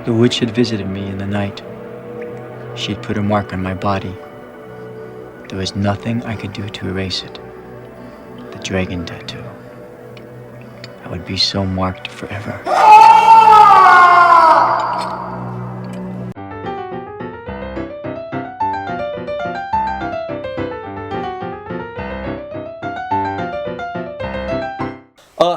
The witch had visited me in the night. She had put a mark on my body. There was nothing I could do to erase it. The dragon tattoo. I would be so marked forever.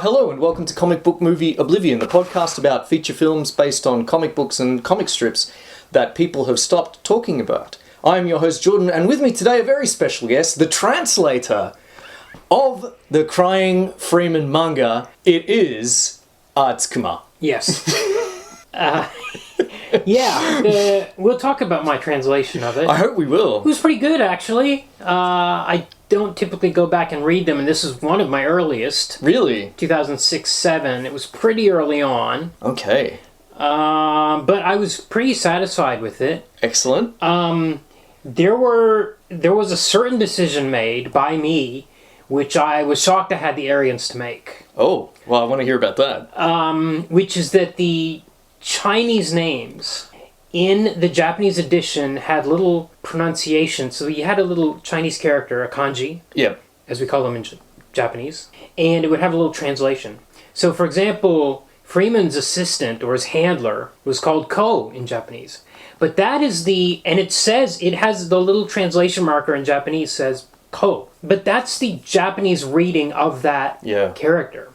Hello and welcome to Comic Book Movie Oblivion, the podcast about feature films based on comic books and comic strips that people have stopped talking about. I am your host Jordan, and with me today a very special guest, the translator of the Crying Freeman manga. It is Tsukuma. Yes. We'll talk about my translation of it. I hope we will. It was pretty good, actually. I don't typically go back and read them, and this is one of my earliest. Really? 2006-07. It was pretty early on. Okay. But I was pretty satisfied with it. Excellent. There was a certain decision made by me, which I was shocked I had the arrogance to make. Oh, well, I want to hear about that. Which is that the Chinese names in the Japanese edition had little pronunciation. So you had a little Chinese character, a kanji, as we call them in Japanese, and it would have a little translation. So, for example, Freeman's assistant or his handler was called Ko in Japanese. But that is and it has the little translation marker in Japanese says Ko. But that's the Japanese reading of that character.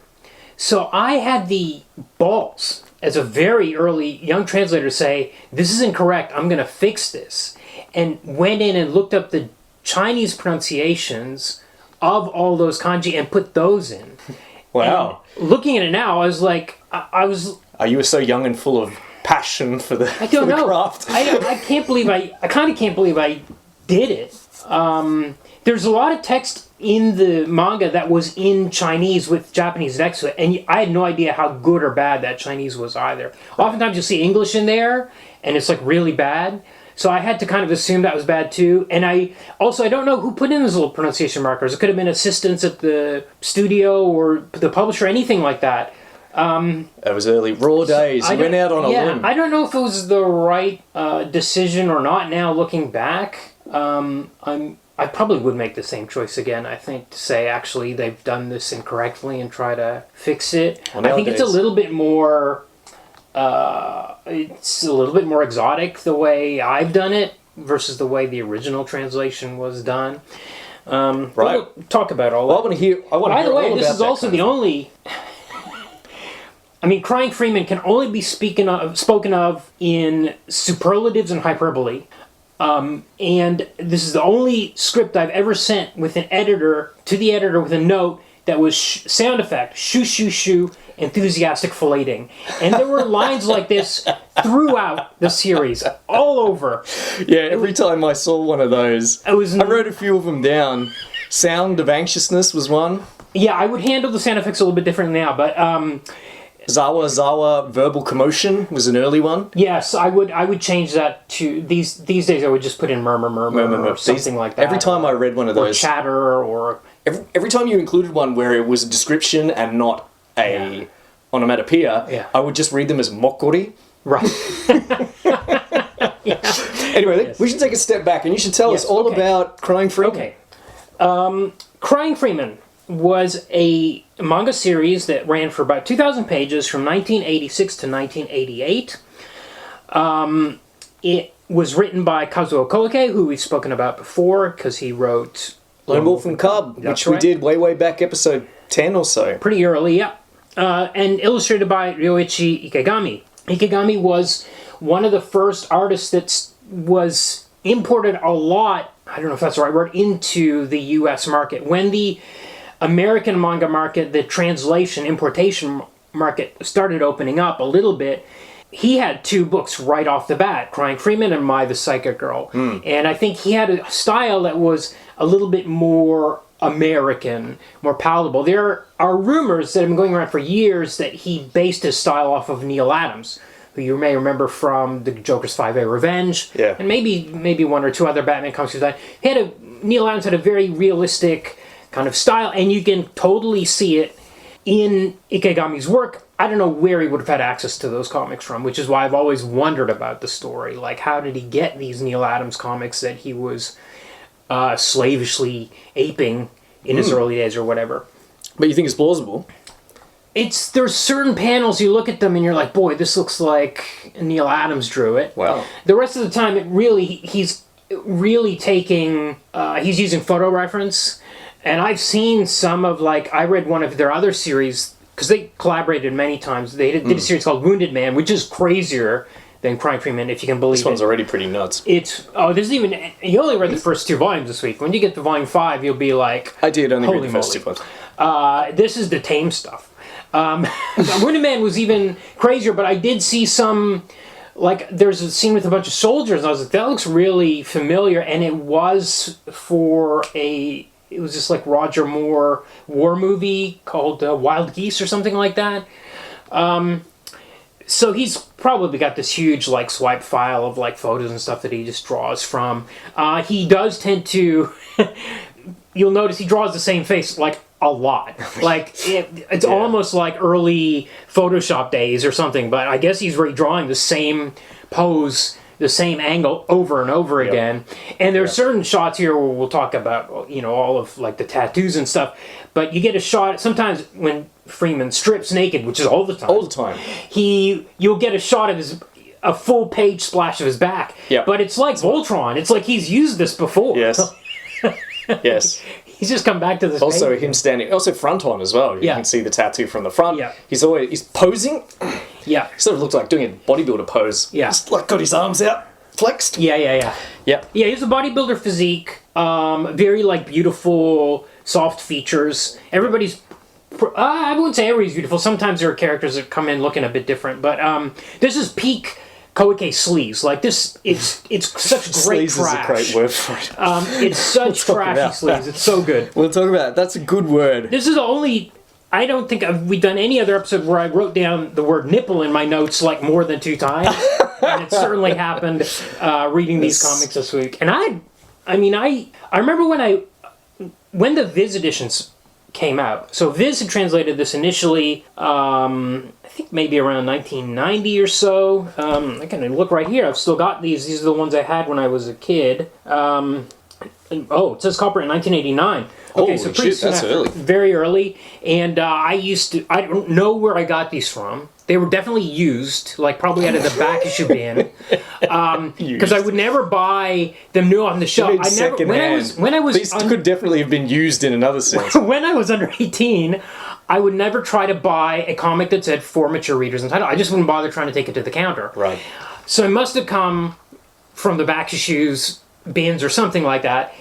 So I had the balls as a very early young translator say, this is incorrect, I'm going to fix this. And went in and looked up the Chinese pronunciations of all those kanji and put those in. Wow. And looking at it now, I was like, You were so young and full of passion for the I don't know. craft. I can't believe I kind of can't believe I did it. There's a lot of text in the manga that was in Chinese with Japanese next to it, and I had no idea how good or bad that Chinese was either. Oftentimes you'll see English in there, and it's like really bad. So I had to kind of assume that was bad too. And I don't know who put in those little pronunciation markers. It could have been assistants at the studio or the publisher, anything like that. It was early, raw days. You went out on a limb. I don't know if it was the right decision or not now looking back. I probably would make the same choice again, I think, to say, actually, they've done this incorrectly and try to fix it. Well, I think it's a little bit more... it's a little bit more exotic the way I've done it versus the way the original translation was done. Right. We'll talk about all that. I want to hear. By the way, this is also the only. I mean, Crying Freeman can only be spoken of in superlatives and hyperbole. And this is the only script I've ever sent with an editor to the editor with a note that was sound effect, shoo shoo shoo, enthusiastic filleting. And there were lines like this throughout the series, all over. Yeah, every time I saw one of those, I wrote a few of them down. Sound of Anxiousness was one. Yeah, I would handle the sound effects a little bit differently now, but... Zawa Verbal Commotion was an early one. Yes, I would change that to... These days I would just put in murmur, or something like that. Every time I read one of those... Or chatter, or... Every time you included one where it was a description and not a onomatopoeia, I would just read them as mokori. Right. Anyway, we should take a step back and you should tell us all about Crying Freeman. Okay. Crying Freeman was a manga series that ran for about 2,000 pages from 1986 to 1988. It was written by Kazuo Koike, who we've spoken about before, because he wrote... Lone Wolf and Cub, which we did way back, episode 10 or so. Pretty early, yeah. And illustrated by Ryoichi Ikegami. Ikegami was one of the first artists that was imported a lot, I don't know if that's the right word, into the U.S. market. When the American manga market, the translation, importation market started opening up a little bit, he had two books right off the bat, Crying Freeman and My the Psychic Girl. And I think he had a style that was a little bit more American, more palatable. There are rumors that have been going around for years that he based his style off of Neil Adams, who you may remember from the Joker's 5A Revenge, and maybe one or two other Batman comics. Neil Adams had a very realistic kind of style, and you can totally see it in Ikegami's work, I don't know where he would have had access to those comics from, which is why I've always wondered about the story. Like, how did he get these Neil Adams comics that he was slavishly aping in his early days or whatever? But you think it's plausible? There's certain panels, you look at them and you're like, boy, this looks like Neil Adams drew it. Wow. The rest of the time, he's really taking, he's using photo reference. And I've seen some of, like, I read one of their other series, because they collaborated many times. They did a series called Wounded Man, which is crazier than Crying Freeman, if you can believe it. This one's already pretty nuts. There's even, you only read the first 2 volumes this week. When you get to volume 5, you'll be like, I did only read the holy first 2 moly. volumes. This is the tame stuff. Wounded Man was even crazier, but I did see some, like, there's a scene with a bunch of soldiers, and I was like, that looks really familiar, and it was it was just like Roger Moore war movie called Wild Geese or something like that. So he's probably got this huge, like, swipe file of, like, photos and stuff that he just draws from. He does tend to, you'll notice he draws the same face, like, a lot. Like, it's almost like early Photoshop days or something, but I guess he's redrawing the same pose, the same angle over and over again. And there's certain shots here where we'll talk about, you know, all of, like, the tattoos and stuff, but you get a shot, sometimes when Freeman strips naked, which is all the time. All the time. You'll get a shot of a full page splash of his back. Yeah. But it's like Voltron. It's like he's used this before. Yes. Yes. He's just come back to this Also page. him standing, also front on as well. You can see the tattoo from the front. Yeah. He's posing. Yeah. He sort of looks like doing a bodybuilder pose. Yeah. Just like got his arms out, flexed. Yeah. Yeah. Yeah, he's a bodybuilder physique. Very, like, beautiful, soft features. Everybody's... I wouldn't say everybody's beautiful. Sometimes there are characters that come in looking a bit different. But this is peak Koike sleaze. Like, this, it's such great Sleaze trash. is a great word for it. It's such trashy sleaze. It's so good. We'll talk about it. That's a good word. This is the only... I don't think we've done any other episode where I wrote down the word nipple in my notes, like, more than 2 times. And it certainly happened reading these comics this week. And I remember when the Viz editions came out. So Viz had translated this initially, I think maybe around 1990 or so. I can look right here. I've still got these. These are the ones I had when I was a kid. It says copyright in 1989. Okay, so pretty soon that's after, early. very early. And I don't know where I got these from. They were definitely used, like probably out of the back issue bin. Because I would never buy them new on the shelf. These could definitely have been used in another sense. When I was under 18, I would never try to buy a comic that said for mature readers and title. I just wouldn't bother trying to take it to the counter. Right. So it must have come from the back issues bins or something like that.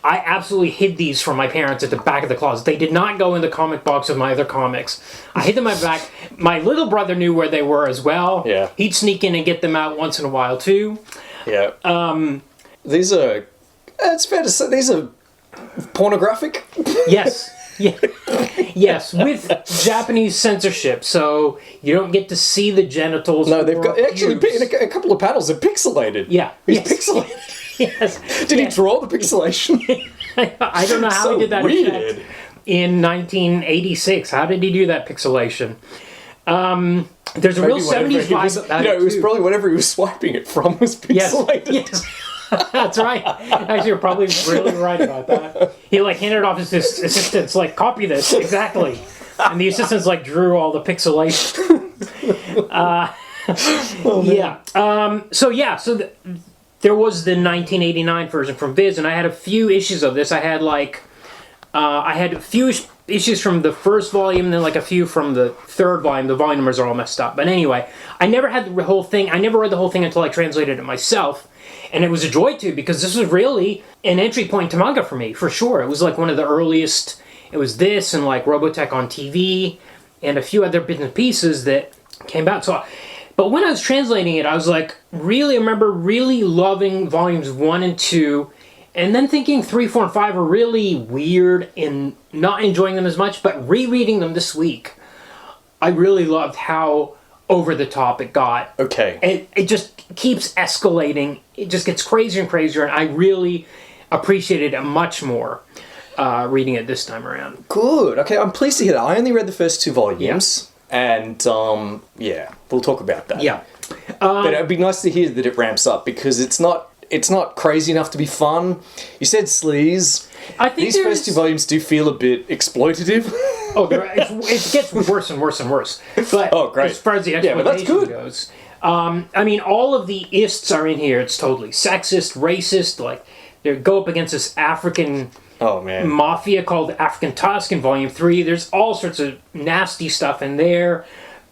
I absolutely hid these from my parents at the back of the closet. They did not go in the comic box of my other comics. I hid them in my back. My little brother knew where they were as well. Yeah. He'd sneak in and get them out once in a while too. Yeah. These are, it's fair to say, these are pornographic. Yes. Yeah. Yes, with Japanese censorship, so you don't get to see the genitals. No, they've got, actually, in a couple of panels, they're pixelated. Yeah. He's pixelated. Yes. Did he draw the pixelation? I don't know how he did that weird. In 1986. How did he do that pixelation? There's a real 75 about it was too. probably whatever he was swiping it from was pixelated. Yes. That's right. Actually, you're probably really right about that. He, like, handed it off his assistants, like, copy this, exactly. And the assistants, like, drew all the pixelation. There was the 1989 version from Viz, and I had a few issues of this. I had a few issues from the first volume, and then like a few from the third volume. The volume numbers are all messed up. But anyway, I never had the whole thing. I never read the whole thing until I translated it myself. And it was a joy to, because this was really an entry point to manga for me, for sure. It was like one of the earliest. It was this and like Robotech on TV and a few other bits and pieces that came out. But when I was translating it, I was like, I remember really loving volumes 1 and 2, and then thinking 3, 4, and 5 were really weird and not enjoying them as much, but rereading them this week, I really loved how over the top it got. Okay. It just keeps escalating. It just gets crazier and crazier, and I really appreciated it much more. reading it this time around. Good. Okay, I'm pleased to hear that. I only read the first 2 volumes, and we'll talk about that. Yeah. But it'd be nice to hear that it ramps up, because it's not crazy enough to be fun. You said sleaze. I think these first 2 volumes do feel a bit exploitative. It gets worse and worse and worse. But great. as far as the exploitation goes, I mean, all of the ists are in here. It's totally sexist, racist. Like, they go up against this African mafia called African Tusk in Volume 3. There's all sorts of nasty stuff in there.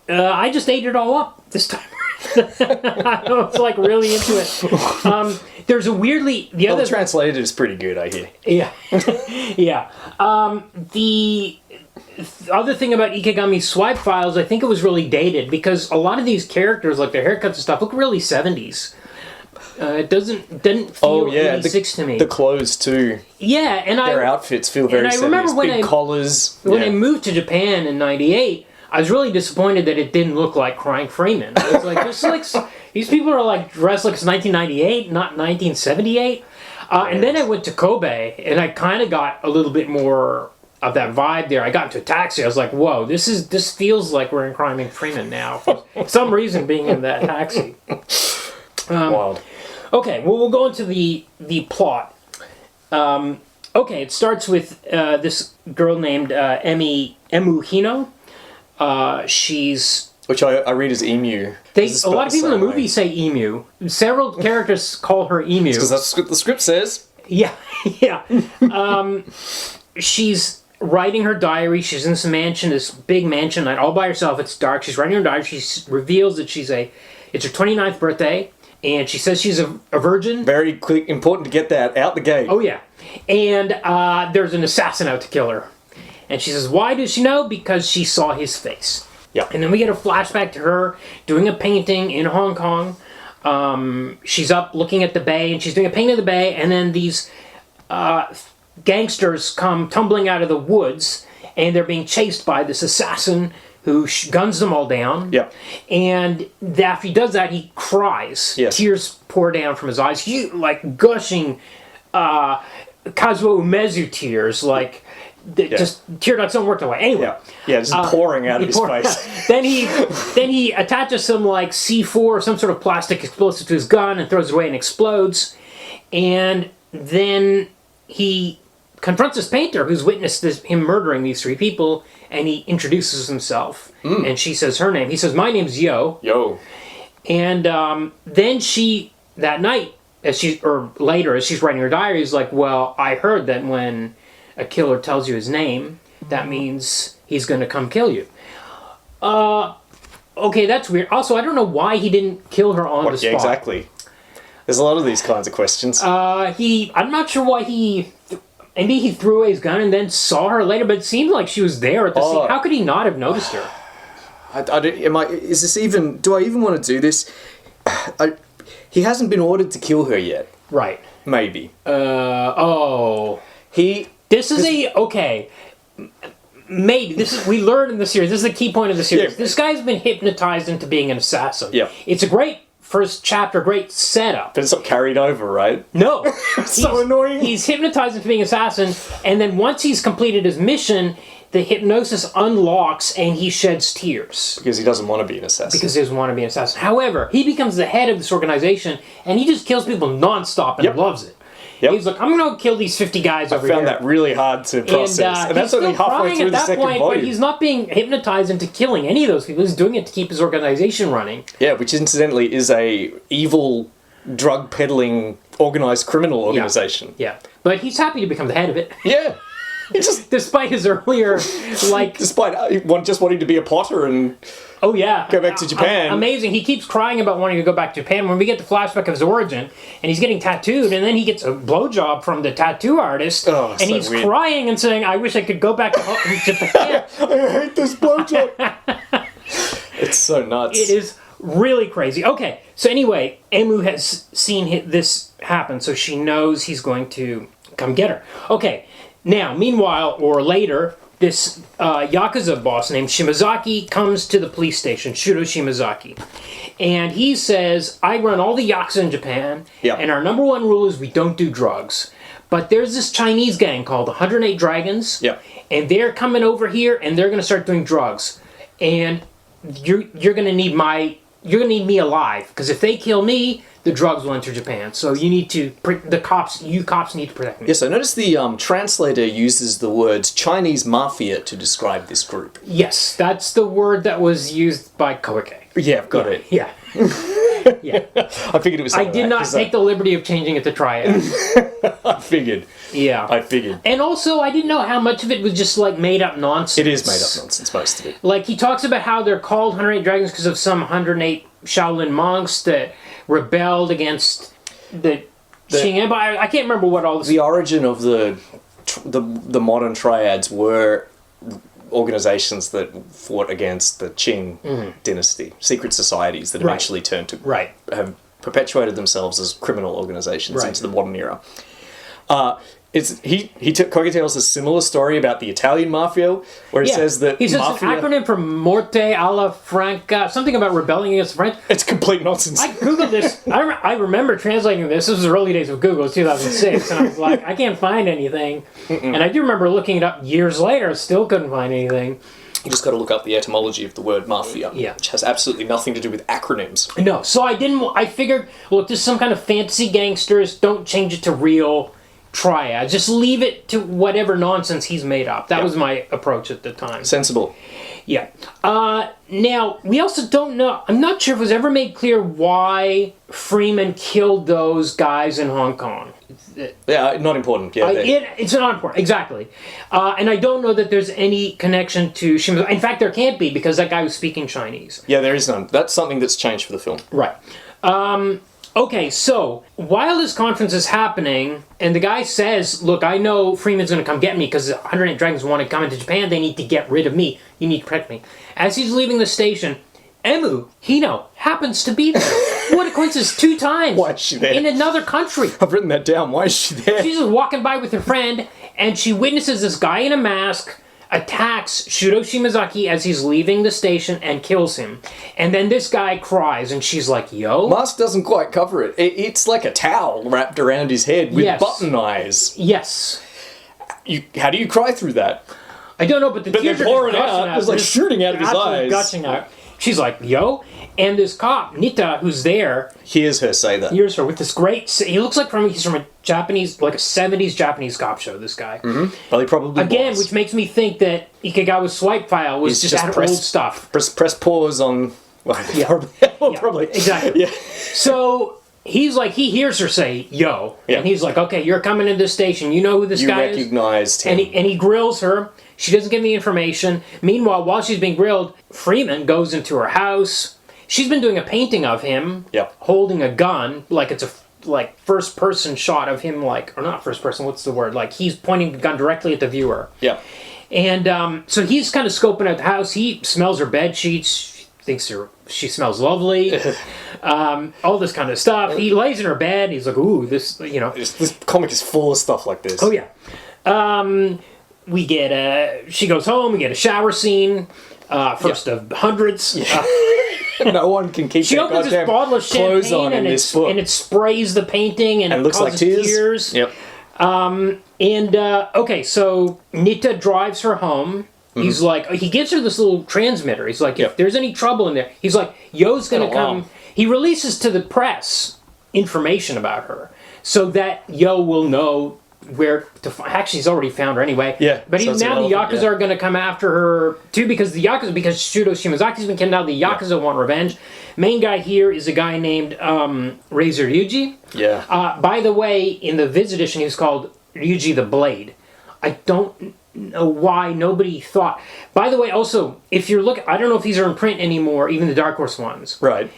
I just ate it all up this time. I was like really into it. There's a weirdly the translated is pretty good, I hear. Yeah, yeah. The other thing about Ikegami's swipe files, I think it was really dated, because a lot of these characters, like their haircuts and stuff, look really 70s. It didn't feel 86 to me. The clothes too. Yeah, and their outfits feel very 70s. I remember big collars. When I moved to Japan in '98. I was really disappointed that it didn't look like Crying Freeman. I was like, these people are like dressed like it's 1998, not 1978. And then I went to Kobe, and I kind of got a little bit more of that vibe there. I got into a taxi. I was like, whoa, this feels like we're in Crying Freeman now. For some reason, being in that taxi. Wild. Okay, well, we'll go into the plot. Okay, it starts with this girl named Emu Hino. She's... Which I read as Emu. A lot of people in the movie say Emu. Several characters call her Emu. Because that's what the script says. Yeah, yeah. She's writing her diary. She's in this mansion, this big mansion, all by herself. It's dark. She's writing her diary. She reveals that it's her 29th birthday, and she says she's a virgin. Very quick, important to get that out the gate. Oh, yeah. And there's an assassin out to kill her. And she says, why does she know? Because she saw his face. Yeah. And then we get a flashback to her doing a painting in Hong Kong. She's up looking at the bay, and she's doing a painting of the bay, and then these gangsters come tumbling out of the woods, and they're being chased by this assassin who guns them all down. Yeah. And after he does that, he cries. Yes. Tears pour down from his eyes, like gushing Kazuo Umezu tears, like... Just tear ducts don't work that way. Anyway, just pouring out of his face. then he attaches some like C4 or some sort of plastic explosive to his gun and throws it away and explodes. And then he confronts this painter who's witnessed him murdering these 3 people, and he introduces himself. And she says her name. He says, "My name's Yo." Yo. And then she that night, later as she's writing her diary, is like, "Well, I heard that when a killer tells you his name, that means he's going to come kill you." Okay, that's weird. Also, I don't know why he didn't kill her on the spot. Yeah, exactly. There's a lot of these kinds of questions. I'm not sure why maybe he threw away his gun and then saw her later, but it seemed like she was there at the scene. How could he not have noticed her? Do I even want to do this? He hasn't been ordered to kill her yet. Right. Maybe. Maybe we learned in the series. This is the key point of the series. Yeah. This guy's been hypnotized into being an assassin. Yeah, it's a great first chapter, great setup. But it's not carried over, right? No, it's so annoying. He's hypnotized into being an assassin, and then once he's completed his mission, the hypnosis unlocks, and he sheds tears because he doesn't want to be an assassin. Because he doesn't want to be an assassin. However, he becomes the head of this organization, and he just kills people nonstop and loves it. Yep. He's like, I'm going to kill these 50 guys over here. I found that really hard to process. And that's only halfway through the second volume. But he's not being hypnotized into killing any of those people. He's doing it to keep his organization running. Yeah, which incidentally is a evil, drug-peddling, organized criminal organization. Yeah. But he's happy to become the head of it. Yeah. Despite his earlier, Despite just wanting to be a potter and... Oh, yeah. Go back to Japan. Amazing. He keeps crying about wanting to go back to Japan. When we get the flashback of his origin, and he's getting tattooed, and then he gets a blowjob from the tattoo artist, and he's weird. Crying and saying, I wish I could go back to Japan. I hate this blowjob. It's so nuts. It is really crazy. Okay, so anyway, Emu has seen this happen, so she knows he's going to come get her. Okay, now, meanwhile, or later... This Yakuza boss named Shimazaki comes to the police station, Shuro Shimazaki. And he says, I run all the Yakuza in Japan, and our number one rule is we don't do drugs. But there's this Chinese gang called 108 Dragons. Yeah. And they're coming over here and they're going to start doing drugs. And you're going to need me alive, because if they kill me, the drugs will enter Japan. So you need to, you cops need to protect me. Yes, I noticed the translator uses the words Chinese mafia to describe this group. Yes, that's the word that was used by Koike. Yeah, got it. Yeah. Yeah. I figured it was I did not take the liberty of changing it to Triad. I figured. Yeah. I figured. And also, I didn't know how much of it was just, like, made-up nonsense. It is made-up nonsense, most of it. Like, he talks about how they're called 108 Dragons because of some 108 Shaolin monks that rebelled against the Qing Empire. I can't remember what all this... The origin of the modern triads were organizations that fought against the Qing dynasty, secret societies that eventually turned to have perpetuated themselves as criminal organizations into the modern era. Koike tells a similar story about the Italian mafia, where he says that he says mafia... it's an acronym for Morte alla Franca, something about rebelling against the French. It's complete nonsense. I googled this. I remember translating this. This was the early days of Google, 2006, and I was like, I can't find anything. And I do remember looking it up years later, still couldn't find anything. You just got to look up the etymology of the word mafia, which has absolutely nothing to do with acronyms. No, so I figured, look, this is some kind of fantasy gangsters, don't change it to real triad. Just leave it to whatever nonsense he's made up. That was my approach at the time. Sensible. Yeah. Now, we also don't know, I'm not sure if it was ever made clear why Freeman killed those guys in Hong Kong. Yeah, not important. Yeah, it's not important, exactly. And I don't know that there's any connection to Shimada. In fact, there can't be, because that guy was speaking Chinese. Yeah, there is none. That's something that's changed for the film. Right. Okay, so while this conference is happening, and the guy says, look, I know Freeman's going to come get me because 108 Dragons want to come into Japan. They need to get rid of me. You need to protect me. As he's leaving the station, Emu Hino happens to be there. What a coincidence, 2 times. Why is she there? In another country. I've written that down. Why is she there? She's just walking by with her friend, and she witnesses this guy in a mask attacks Shudo Shimazaki as he's leaving the station and kills him. And then this guy cries, and she's like, yo? Mask doesn't quite cover it. It's like a towel wrapped around his head with button eyes. Yes. How do you cry through that? I don't know, but they're pouring out. It's like shooting out of his eyes. Gushing out. She's like, yo? And this cop, Nita, who's there... Hears her say that. Hears her with this great... He looks like he's from a Japanese, like a 70s Japanese cop show, this guy. Mm-hmm. Well, he probably was. Which makes me think that Ikegami's swipe file was just old stuff. Press pause on... Well, probably. Exactly. Yeah. So... He's like, he hears her say, yo. Yeah. And he's like, okay, you're coming into the station. You know who this guy is? You recognized him. And he grills her. She doesn't give me information. Meanwhile, while she's being grilled, Freeman goes into her house. She's been doing a painting of him holding a gun. Like it's a first person shot of him, or not first person, what's the word? Like he's pointing the gun directly at the viewer. Yeah. And so he's kind of scoping out the house. He smells her bed sheets. Thinks she smells lovely. All this kind of stuff. He lays in her bed. He's like, ooh, this. This comic is full of stuff like this. Oh, yeah. We get she goes home. We get a shower scene. First of hundreds. No one can keep she opens this bottle of champagne on and it sprays the painting and it looks causes like tears. Yep. Okay, so Nita drives her home. He's like, he gives her this little transmitter. He's like, if there's any trouble in there, he's like, Yo's gonna come. He releases to the press information about her so that Yo will know where to find. Actually, he's already found her anyway. Yeah. But now the Yakuza are gonna come after her too because Shudo Shimazaki's been killed. Now the Yakuza want revenge. Main guy here is a guy named Razor Ryuji. Yeah. By the way, in the Viz edition, he was called Ryuji the Blade. I don't know why nobody thought. By the way, also, if you're looking, I don't know if these are in print anymore, even the Dark Horse ones. Right.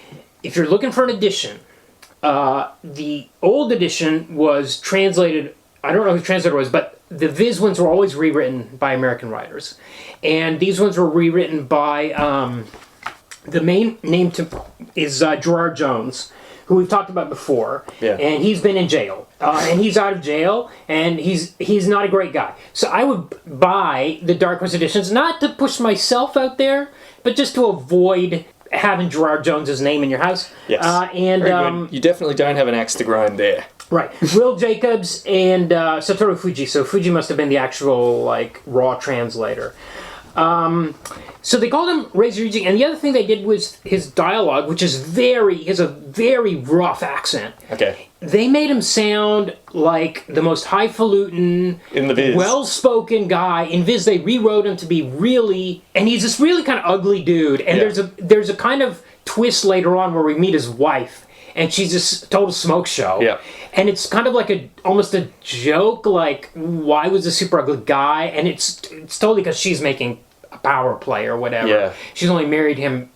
If you're looking for an edition, the old edition was translated, I don't know who the translator was, but the Viz ones were always rewritten by American writers. And these ones were rewritten by, the main name is Gerard Jones, who we've talked about before. Yeah. And he's been in jail. And he's out of jail, and he's not a great guy. So I would buy the Dark Horse editions, not to push myself out there, but just to avoid having Gerard Jones's name in your house. Yes. Very good. You definitely don't have an axe to grind there. Right. Will Jacobs and Satoru Fuji. So Fuji must have been the actual, like, raw translator. So they called him Ryoichi, and the other thing they did was his dialogue, which is he has a very rough accent. Okay. They made him sound like the most highfalutin, in the Viz, well-spoken guy. In Viz, they rewrote him to be really, and he's this really kind of ugly dude. And there's a kind of twist later on where we meet his wife, and she's this total smoke show. Yeah. And it's kind of like almost a joke, like, why was this super ugly guy? And it's totally because she's making a power play or whatever. Yeah. She's only married him,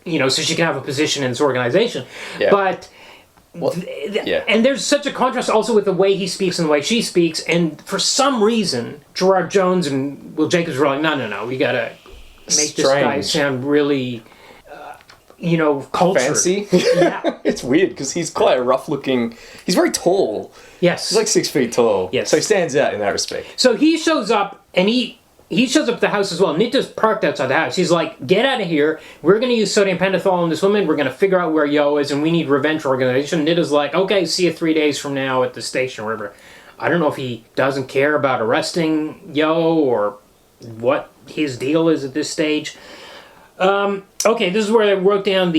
so she can have a position in this organization. Yeah. But and there's such a contrast also with the way he speaks and the way she speaks. And for some reason, Gerard Jones and Will Jacobs were like, no, we gotta make this guy sound really, cultured. Fancy. Yeah. It's weird because he's quite a rough-looking. He's very tall. Yes. He's like 6 feet tall. Yes. So he stands out in that respect. So he shows up, and he shows up at the house as well. Nita's parked outside the house. He's like, get out of here. We're going to use sodium pentothal on this woman. We're going to figure out where Yo is, and we need revenge organization. Nita's like, okay, see you 3 days from now at the station or whatever. I don't know if he doesn't care about arresting Yo or what his deal is at this stage. Okay, this is where I wrote down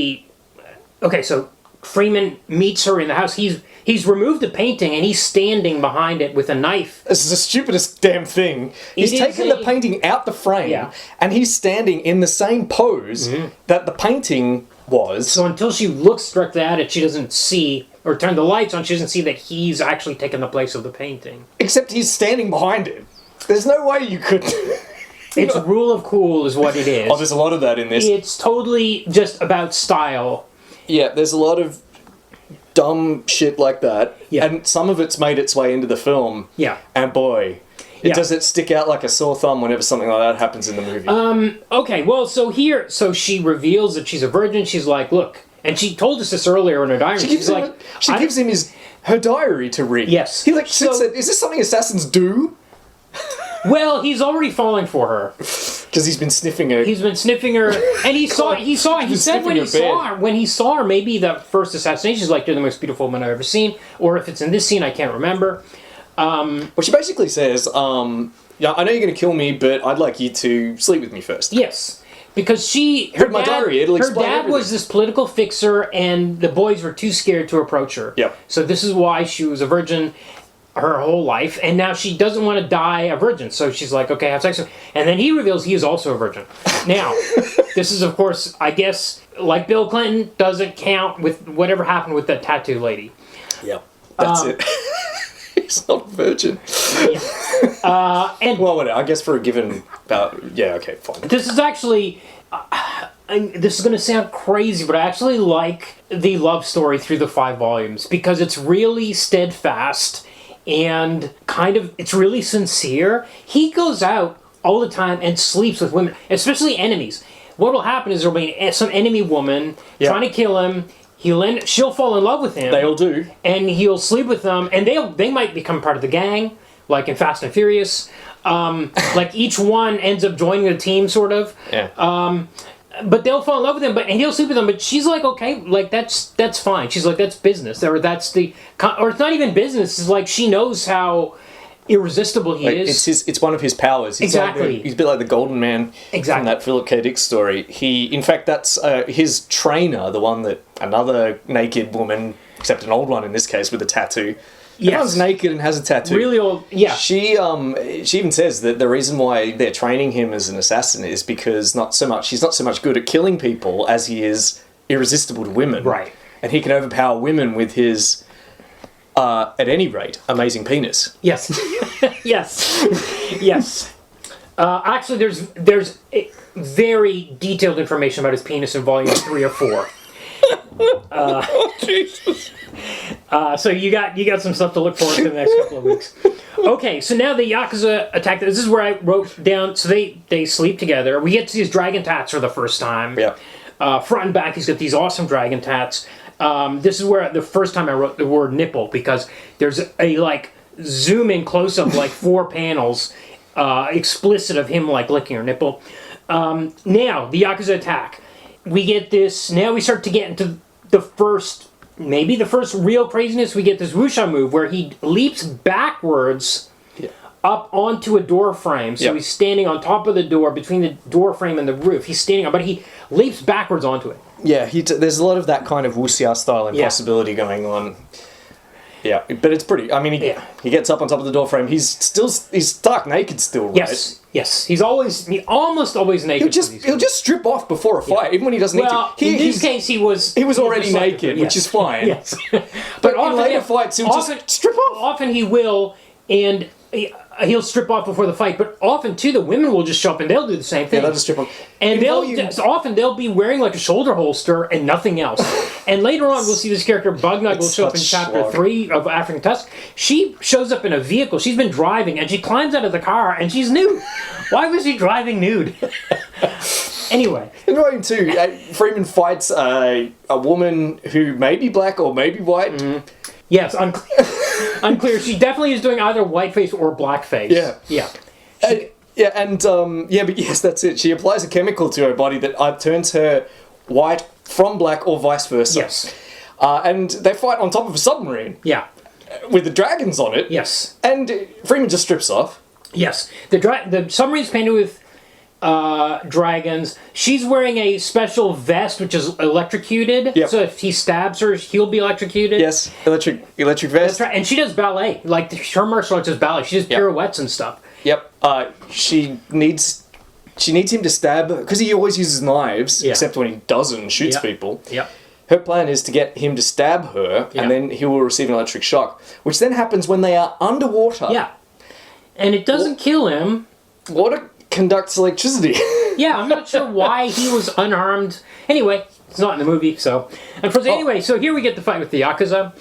okay, so Freeman meets her in the house. He's removed the painting and he's standing behind it with a knife. This is the stupidest damn thing. He's taken the painting out the frame and he's standing in the same pose that the painting was. So until she looks directly at it, she doesn't see, or turn the lights on, she doesn't see that he's actually taken the place of the painting. Except he's standing behind it. There's no way you could... It's rule of cool is what it is. Oh, there's a lot of that in this. It's totally just about style. Yeah, there's a lot of dumb shit like that. Yeah. And some of it's made its way into the film. Yeah. And boy, does it stick out like a sore thumb whenever something like that happens in the movie. Okay, well, so she reveals that she's a virgin. She's like, look, and she told us this earlier in her diary. She gives him her diary to read. Yes. He sits is this something assassins do? Well, he's already falling for her. Because he's been sniffing her. He's been sniffing her, and he said when he saw her, maybe the first assassination, he's like, you're the most beautiful woman I've ever seen, or if it's in this scene, I can't remember. Well, she basically says, I know you're going to kill me, but I'd like you to sleep with me first. Yes. Because her dad was this political fixer, and the boys were too scared to approach her. Yep. So this is why she was a virgin her whole life, and now she doesn't want to die a virgin, so she's like, okay, have sex with him. And then he reveals he is also a virgin. Now, this is, of course, I guess, like Bill Clinton, doesn't count with whatever happened with that tattoo lady. Yep, that's it. He's not a virgin. Yeah. Well, whatever, I guess for a given... okay, fine. This is actually... this is going to sound crazy, but I actually like the love story through the 5 volumes, because it's really steadfast and it's really sincere. He goes out all the time and sleeps with women, especially enemies. What will happen is there'll be some enemy woman trying to kill him. She'll fall in love with him. They all do. And he'll sleep with them, and they might become part of the gang, like in Fast and Furious. Like each one ends up joining the team, sort of. Yeah. But they'll fall in love with him, and he'll sleep with them. But she's like, okay, like that's fine. She's like, that's business, or it's not even business. It's like she knows how irresistible he is. It's one of his powers. He's exactly. He's a bit like the Golden Man from that Philip K. Dick story. In fact, that's his trainer, the one that another naked woman, except an old one in this case, with a tattoo. Yes. Everyone's naked and has a tattoo. Really old, yeah. She even says that the reason why they're training him as an assassin is because he's not so much good at killing people as he is irresistible to women. Right. And he can overpower women with his, at any rate, amazing penis. Yes. Yes. Actually, there's very detailed information about his penis in volume 3 or 4. Jesus. So you got some stuff to look forward to in the next couple of weeks. Okay, so now the Yakuza attack. This is where I wrote down. So they sleep together. We get to see his dragon tats for the first time. Yeah. Front and back, he's got these awesome dragon tats. This is where the first time I wrote the word nipple, because there's a zoom in close up 4 panels, explicit of him licking her nipple. Now the Yakuza attack. We get this. Now we start to get into the first maybe the first real craziness, we get this wuxia move where he leaps backwards up onto a door frame. So he's standing on top of the door, between the door frame and the roof. He's standing up, but he leaps backwards onto it. Yeah, there's a lot of that kind of wuxia style impossibility going on. Yeah, but it's pretty. I mean, he gets up on top of the door frame. He's stark naked still, right? Yes. He's almost always naked. He'll just strip off before a fight, even when he doesn't need to. In this case, he was already naked, which is fine. Yes, but in later fights, he'll just strip off. Often he will, and he'll strip off before the fight. But often too, the women will just show up and they'll do the same thing. Yeah, they'll just strip off. And often they'll be wearing like a shoulder holster and nothing else. And later on, we'll see this character Bugnug will show up in chapter 3 of African Tusk. She shows up in a vehicle. She's been driving and she climbs out of the car and she's nude. Why was she driving nude? Anyway. In Volume 2, Freeman fights a woman who may be black or may be white. Mm-hmm. Yes, unclear. She definitely is doing either whiteface or blackface. Yeah. But yes, that's it. She applies a chemical to her body that turns her white from black or vice versa. Yes. And they fight on top of a submarine. Yeah. With the dragons on it. Yes. And Freeman just strips off. Yes. The submarine's painted with dragons. She's wearing a special vest which is electrocuted. Yep. So if he stabs her, he'll be electrocuted. Yes, electric vest. That's right. And she does ballet. Like her martial arts is ballet. She does pirouettes and stuff. Yep. She needs him to stab her because he always uses knives, except when he doesn't and shoots people. Yep. Her plan is to get him to stab her, and then he will receive an electric shock, which then happens when they are underwater. Yeah. And it doesn't kill him. Water conducts electricity. Yeah, I'm not sure why he was unarmed. Anyway, it's not in the movie, so... Anyway, so here we get the fight with the Yakuza.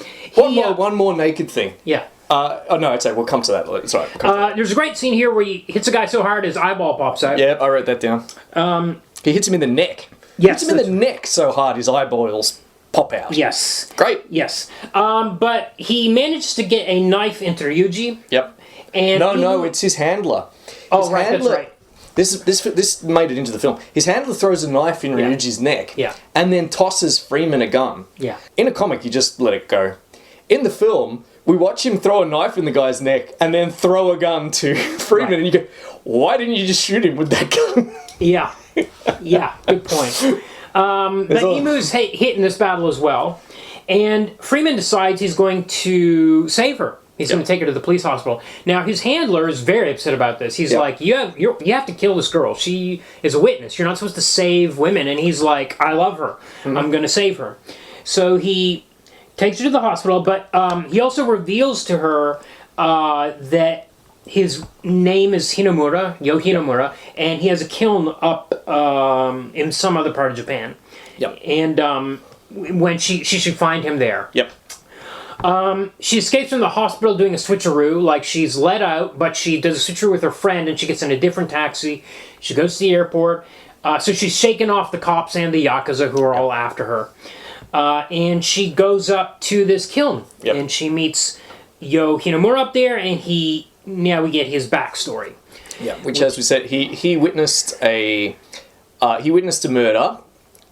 One more naked thing. Yeah. We'll come to that. Sorry. There's a great scene here where he hits a guy so hard his eyeball pops out. Yeah, I wrote that down. He hits him in the neck. Yes. He hits him in the neck so hard his eyeballs pop out. Yes. Great. Yes. But he manages to get a knife into Ryuji. Yep. And No, it's his handler. That's right. This made it into the film. His handler throws a knife in Ryuji's neck and then tosses Freeman a gun. Yeah. In a comic, you just let it go. In the film, we watch him throw a knife in the guy's neck and then throw a gun to Freeman, and you go, why didn't you just shoot him with that gun? Yeah. Yeah, good point. But Imu's hit in this battle as well, and Freeman decides he's going to save her. He's going to take her to the police hospital. Now, his handler is very upset about this. He's like, you have to kill this girl. She is a witness. You're not supposed to save women. And he's like, I love her. Mm-hmm. I'm going to save her. So he takes her to the hospital, but he also reveals to her that his name is Hinomura, Hinomura, and he has a kiln up in some other part of Japan. Yep. And when she should find him there. Yep. She escapes from the hospital doing a switcheroo, like she's let out, but she does a switcheroo with her friend and she gets in a different taxi. She goes to the airport. So she's shaken off the cops and the Yakuza who are all after her. And she goes up to this kiln and she meets Hinomura up there, and now we get his backstory. Yeah, which as we said, he witnessed a murder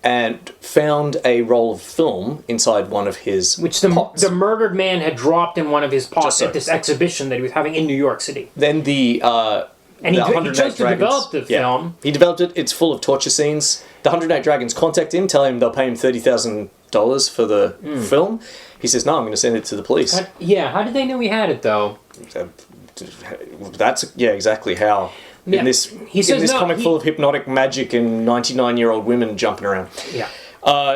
and found a roll of film inside one of his pots. The murdered man had dropped in one of his pots at this exhibition that he was having in New York City. Then he chose to develop the film. He developed it. It's full of torture scenes. The 108 Dragons contact him, tell him they'll pay him $30,000 for the film. He says, no, I'm going to send it to the police. How did they know he had it, though? That's exactly how. In this comic full of hypnotic magic and 99-year-old women jumping around. Yeah.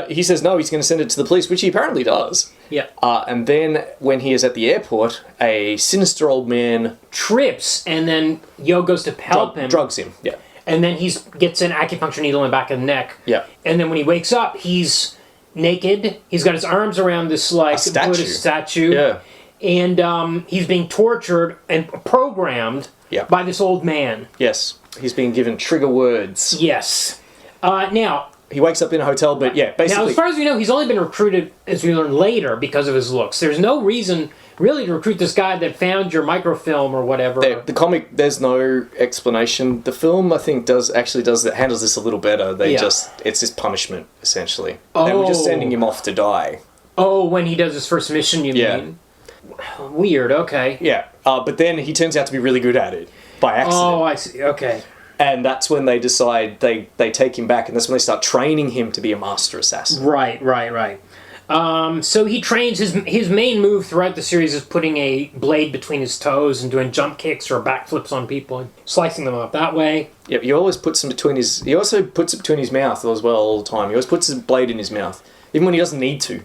He says no, he's going to send it to the police, which he apparently does. Yeah. And then when he is at the airport, a sinister old man trips, and then Yo goes to help him. Drugs him, yeah. And then he gets an acupuncture needle in the back of the neck. Yeah. And then when he wakes up, he's naked. He's got his arms around this Buddhist statue. Yeah. And he's being tortured and programmed by this old man. Yes. He's being given trigger words. Yes. Now... He wakes up in a hotel, but basically... Now, as far as we know, he's only been recruited, as we learn later, because of his looks. There's no reason, really, to recruit this guy that found your microfilm or whatever. The comic, there's no explanation. The film, I think, handles this a little better. It's this punishment, essentially. They were just sending him off to die. Oh, when he does his first mission, you Yeah. mean? Weird, okay. Yeah, but then he turns out to be really good at it by accident. Oh, I see, okay. And that's when they decide they take him back, and that's when they start training him to be a master assassin. Right. So he trains, his main move throughout the series is putting a blade between his toes and doing jump kicks or backflips on people and slicing them up that way. Yeah, he always puts them between his... He also puts it between his mouth as well all the time. He always puts his blade in his mouth, even when he doesn't need to.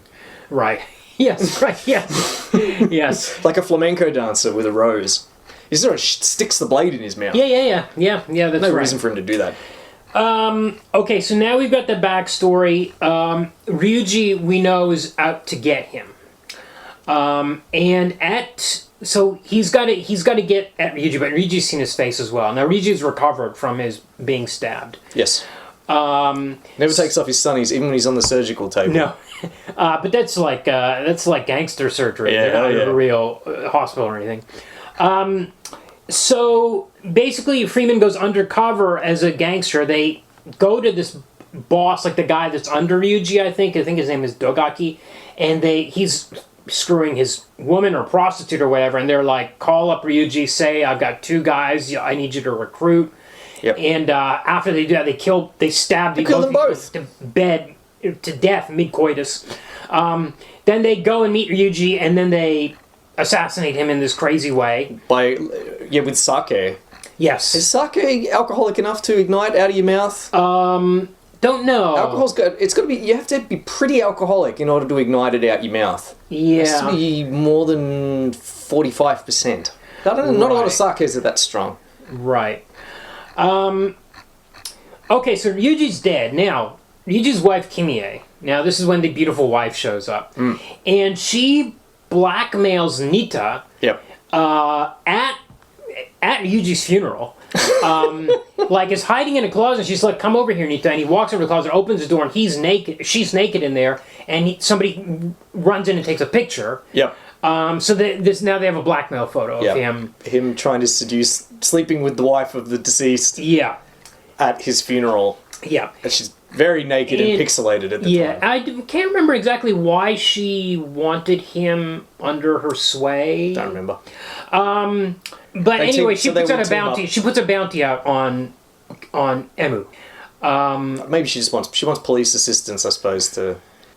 Right. Yes, right, yes. Yes. Like a flamenco dancer with a rose. He sort of sticks the blade in his mouth. Yeah, that's No right. reason for him to do that. Okay, so now we've got the backstory. Ryoichi, we know, is out to get him. So he's got to get at Ryoichi, but Ryoichi's seen his face as well. Now Ryoichi's recovered from his being stabbed. Yes. Never takes off his sunnies, even when he's on the surgical table. No, but that's like gangster surgery. Yeah, They're not in a real hospital or anything. So basically, Freeman goes undercover as a gangster. They go to this boss, like the guy that's under Ryoichi, I think his name is Dogaki, and he's screwing his woman or prostitute or whatever, and they're like, call up Ryoichi, say, I've got 2 guys, I need you to recruit. Yep. And after they do that, they stab them both to bed to death mid-coitus. Then they go and meet Ryoichi, and then they assassinate him in this crazy way. With sake. Yes. Is sake alcoholic enough to ignite out of your mouth? Don't know. Alcohol's got to be. You have to be pretty alcoholic in order to ignite it out your mouth. Yeah. It has to be more than 45%. Not a lot of sakes are that strong. Right. Okay, so Ryuji's dead. Now, Ryuji's wife, Kimie. Now, this is when the beautiful wife shows up. And she blackmails Nita at Ryuji's funeral. Like, is hiding in a closet. She's like, come over here, Nita. And he walks over to the closet, opens the door, and he's naked. She's naked in there. And somebody runs in and takes a picture. Yep. So now they have a blackmail photo of him. Him trying to sleeping with the wife of the deceased. Yeah. At his funeral. Yeah. And she's very naked and pixelated at the time. Yeah, I can't remember exactly why she wanted him under her sway. Don't remember. But anyway, she puts out a bounty. She puts a bounty out on Emu. Maybe she wants police assistance, I suppose.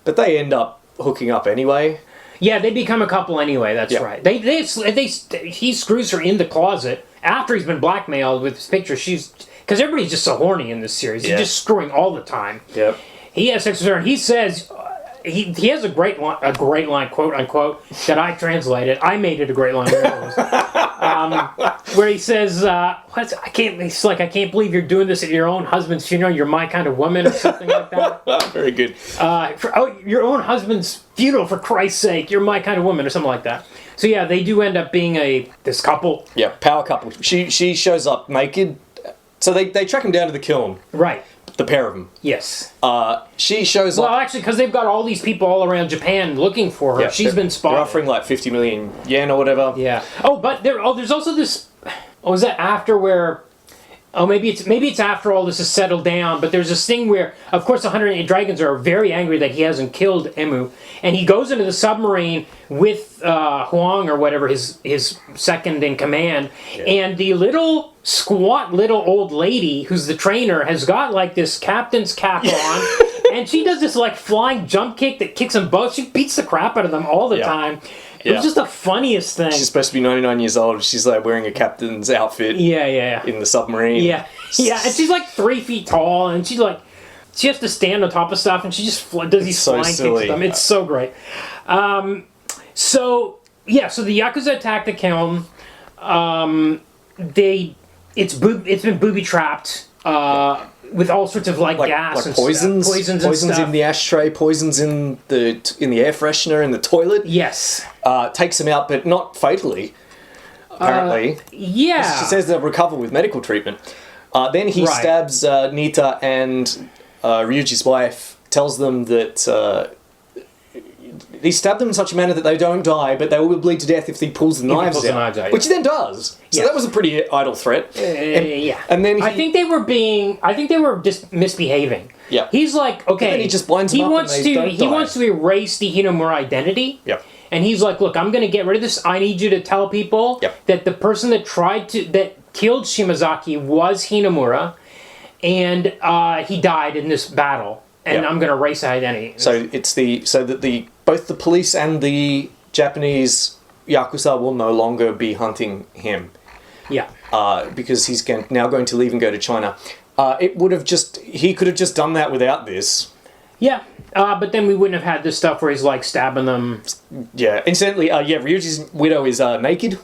But they end up hooking up anyway. Yeah, they become a couple anyway. That's right. He screws her in the closet after he's been blackmailed with his picture. Because everybody's just so horny in this series. He's just screwing all the time. Yep. He has sex with her, and he says he has a great line, quote unquote, that I translated. I made it a great line. Where he says, I can't believe you're doing this at your own husband's funeral. You're my kind of woman, or something like that. Very good. Your own husband's funeral, for Christ's sake. You're my kind of woman, or something like that. So yeah, they do end up being this couple. Yeah, power couple. She shows up naked. So they track him down to the kiln. Right. The pair of them. Yes. She shows up. Well, actually, because they've got all these people all around Japan looking for her. Yeah, she's been spotted. They're offering like 50 million yen or whatever. Yeah. Oh, but there's also this. Oh, is that after where? Oh, maybe it's after all this is settled down. But there's this thing where, of course, the 108 Dragons are very angry that he hasn't killed Emu, and he goes into the submarine with Huang or whatever, his second in command, and the squat little old lady who's the trainer has got like this captain's cap on, and she does this like flying jump kick that kicks them both. She beats the crap out of them all the time. It was just the funniest thing. She's supposed to be 99 years old. She's like wearing a captain's outfit. In the submarine. Yeah, and she's like 3 feet tall, and she has to stand on top of stuff, and she just does these flying kicks at them. It's so great. So the Yakuza attack the kiln. It's been booby trapped. With all sorts of gas and poisons, poisons and stuff. In the ashtray, poisons in the air freshener in the toilet. Yes, takes him out, but not fatally. Apparently, she says they'll recover with medical treatment. Then he stabs Nita, and Ryuji's wife tells them that he stabbed them in such a manner that they don't die, but they will bleed to death if he pulls the knives out. Which he then does. So that was a pretty idle threat. And then I think they were just misbehaving. Yeah. He's like, okay. then he just blinds him up and wants they to. don't He die. wants to erase the Hinamura identity. Yep. And he's like, look, I'm going to get rid of this. I need you to tell people that the person that killed Shimazaki was Hinamura, and he died in this battle. And I'm going to erase that identity. So both the police and the Japanese Yakuza will no longer be hunting him. Yeah. Because he's now going to leave and go to China. He could have just done that without this. Yeah. But then we wouldn't have had this stuff where he's like stabbing them. Yeah. Incidentally, Ryoichi's widow is naked.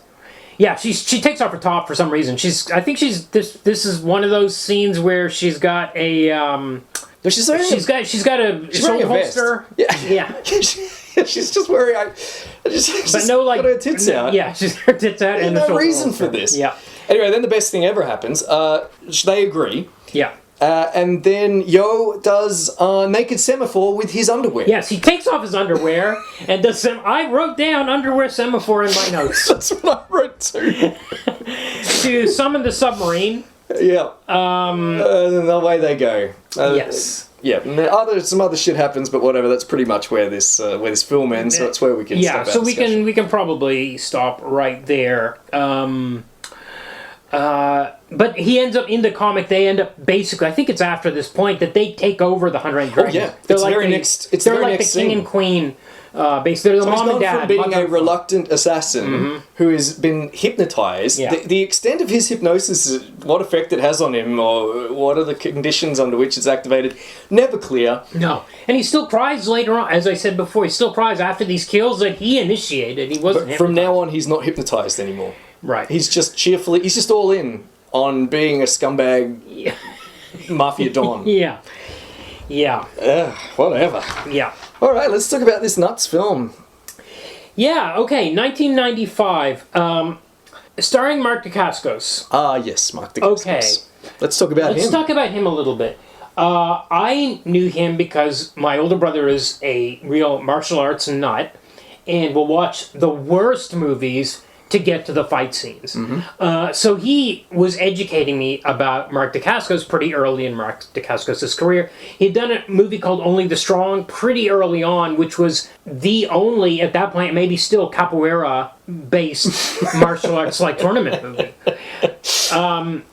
Yeah, she takes off her top for some reason. I think this is one of those scenes where she's got a she's got a shoulder holster. Yeah. She's just wearing but no, like, got her tits out. Yeah, she's her tits out. There's and no reason for this. Yeah. Anyway, then the best thing ever happens. They agree. Yeah. And then Yo does naked semaphore with his underwear. Yes, he takes off his underwear and does I wrote down underwear semaphore in my notes. That's what I wrote too. To summon the submarine. Yeah. And away they go. Yes. Yeah. Some other shit happens, but whatever. That's pretty much where this film ends. So that's where we can. Yeah. Stop So we can probably stop right there. But he ends up in the comic. They end up basically. I think it's after this point that they take over the 100 Dragons. Oh yeah, They're it's like they're like the king and queen. Basically, they're the mom and dad. From being a reluctant assassin who has been hypnotized. Yeah. The extent of his hypnosis, what effect it has on him, or what are the conditions under which it's activated, never clear. No, and he still cries later on. As I said before, he still cries after these kills that he initiated. He wasn't. But from now on, he's not hypnotized anymore. Right. He's just he's just all in on being a scumbag mafia don. Yeah. Yeah. Whatever. Yeah. All right, let's talk about this nuts film. Yeah, okay, 1995, starring Mark Dacascos. Yes, Mark Dacascos. Okay. Let's talk about him. Let's talk about him a little bit. I knew him because my older brother is a real martial arts nut and will watch the worst movies to get to the fight scenes. So he was educating me about Mark Dacascos pretty early in Mark Dacascos' career. He'd done a movie called Only the Strong pretty early on, which was the only, at that point, maybe still capoeira-based martial arts like tournament movie. I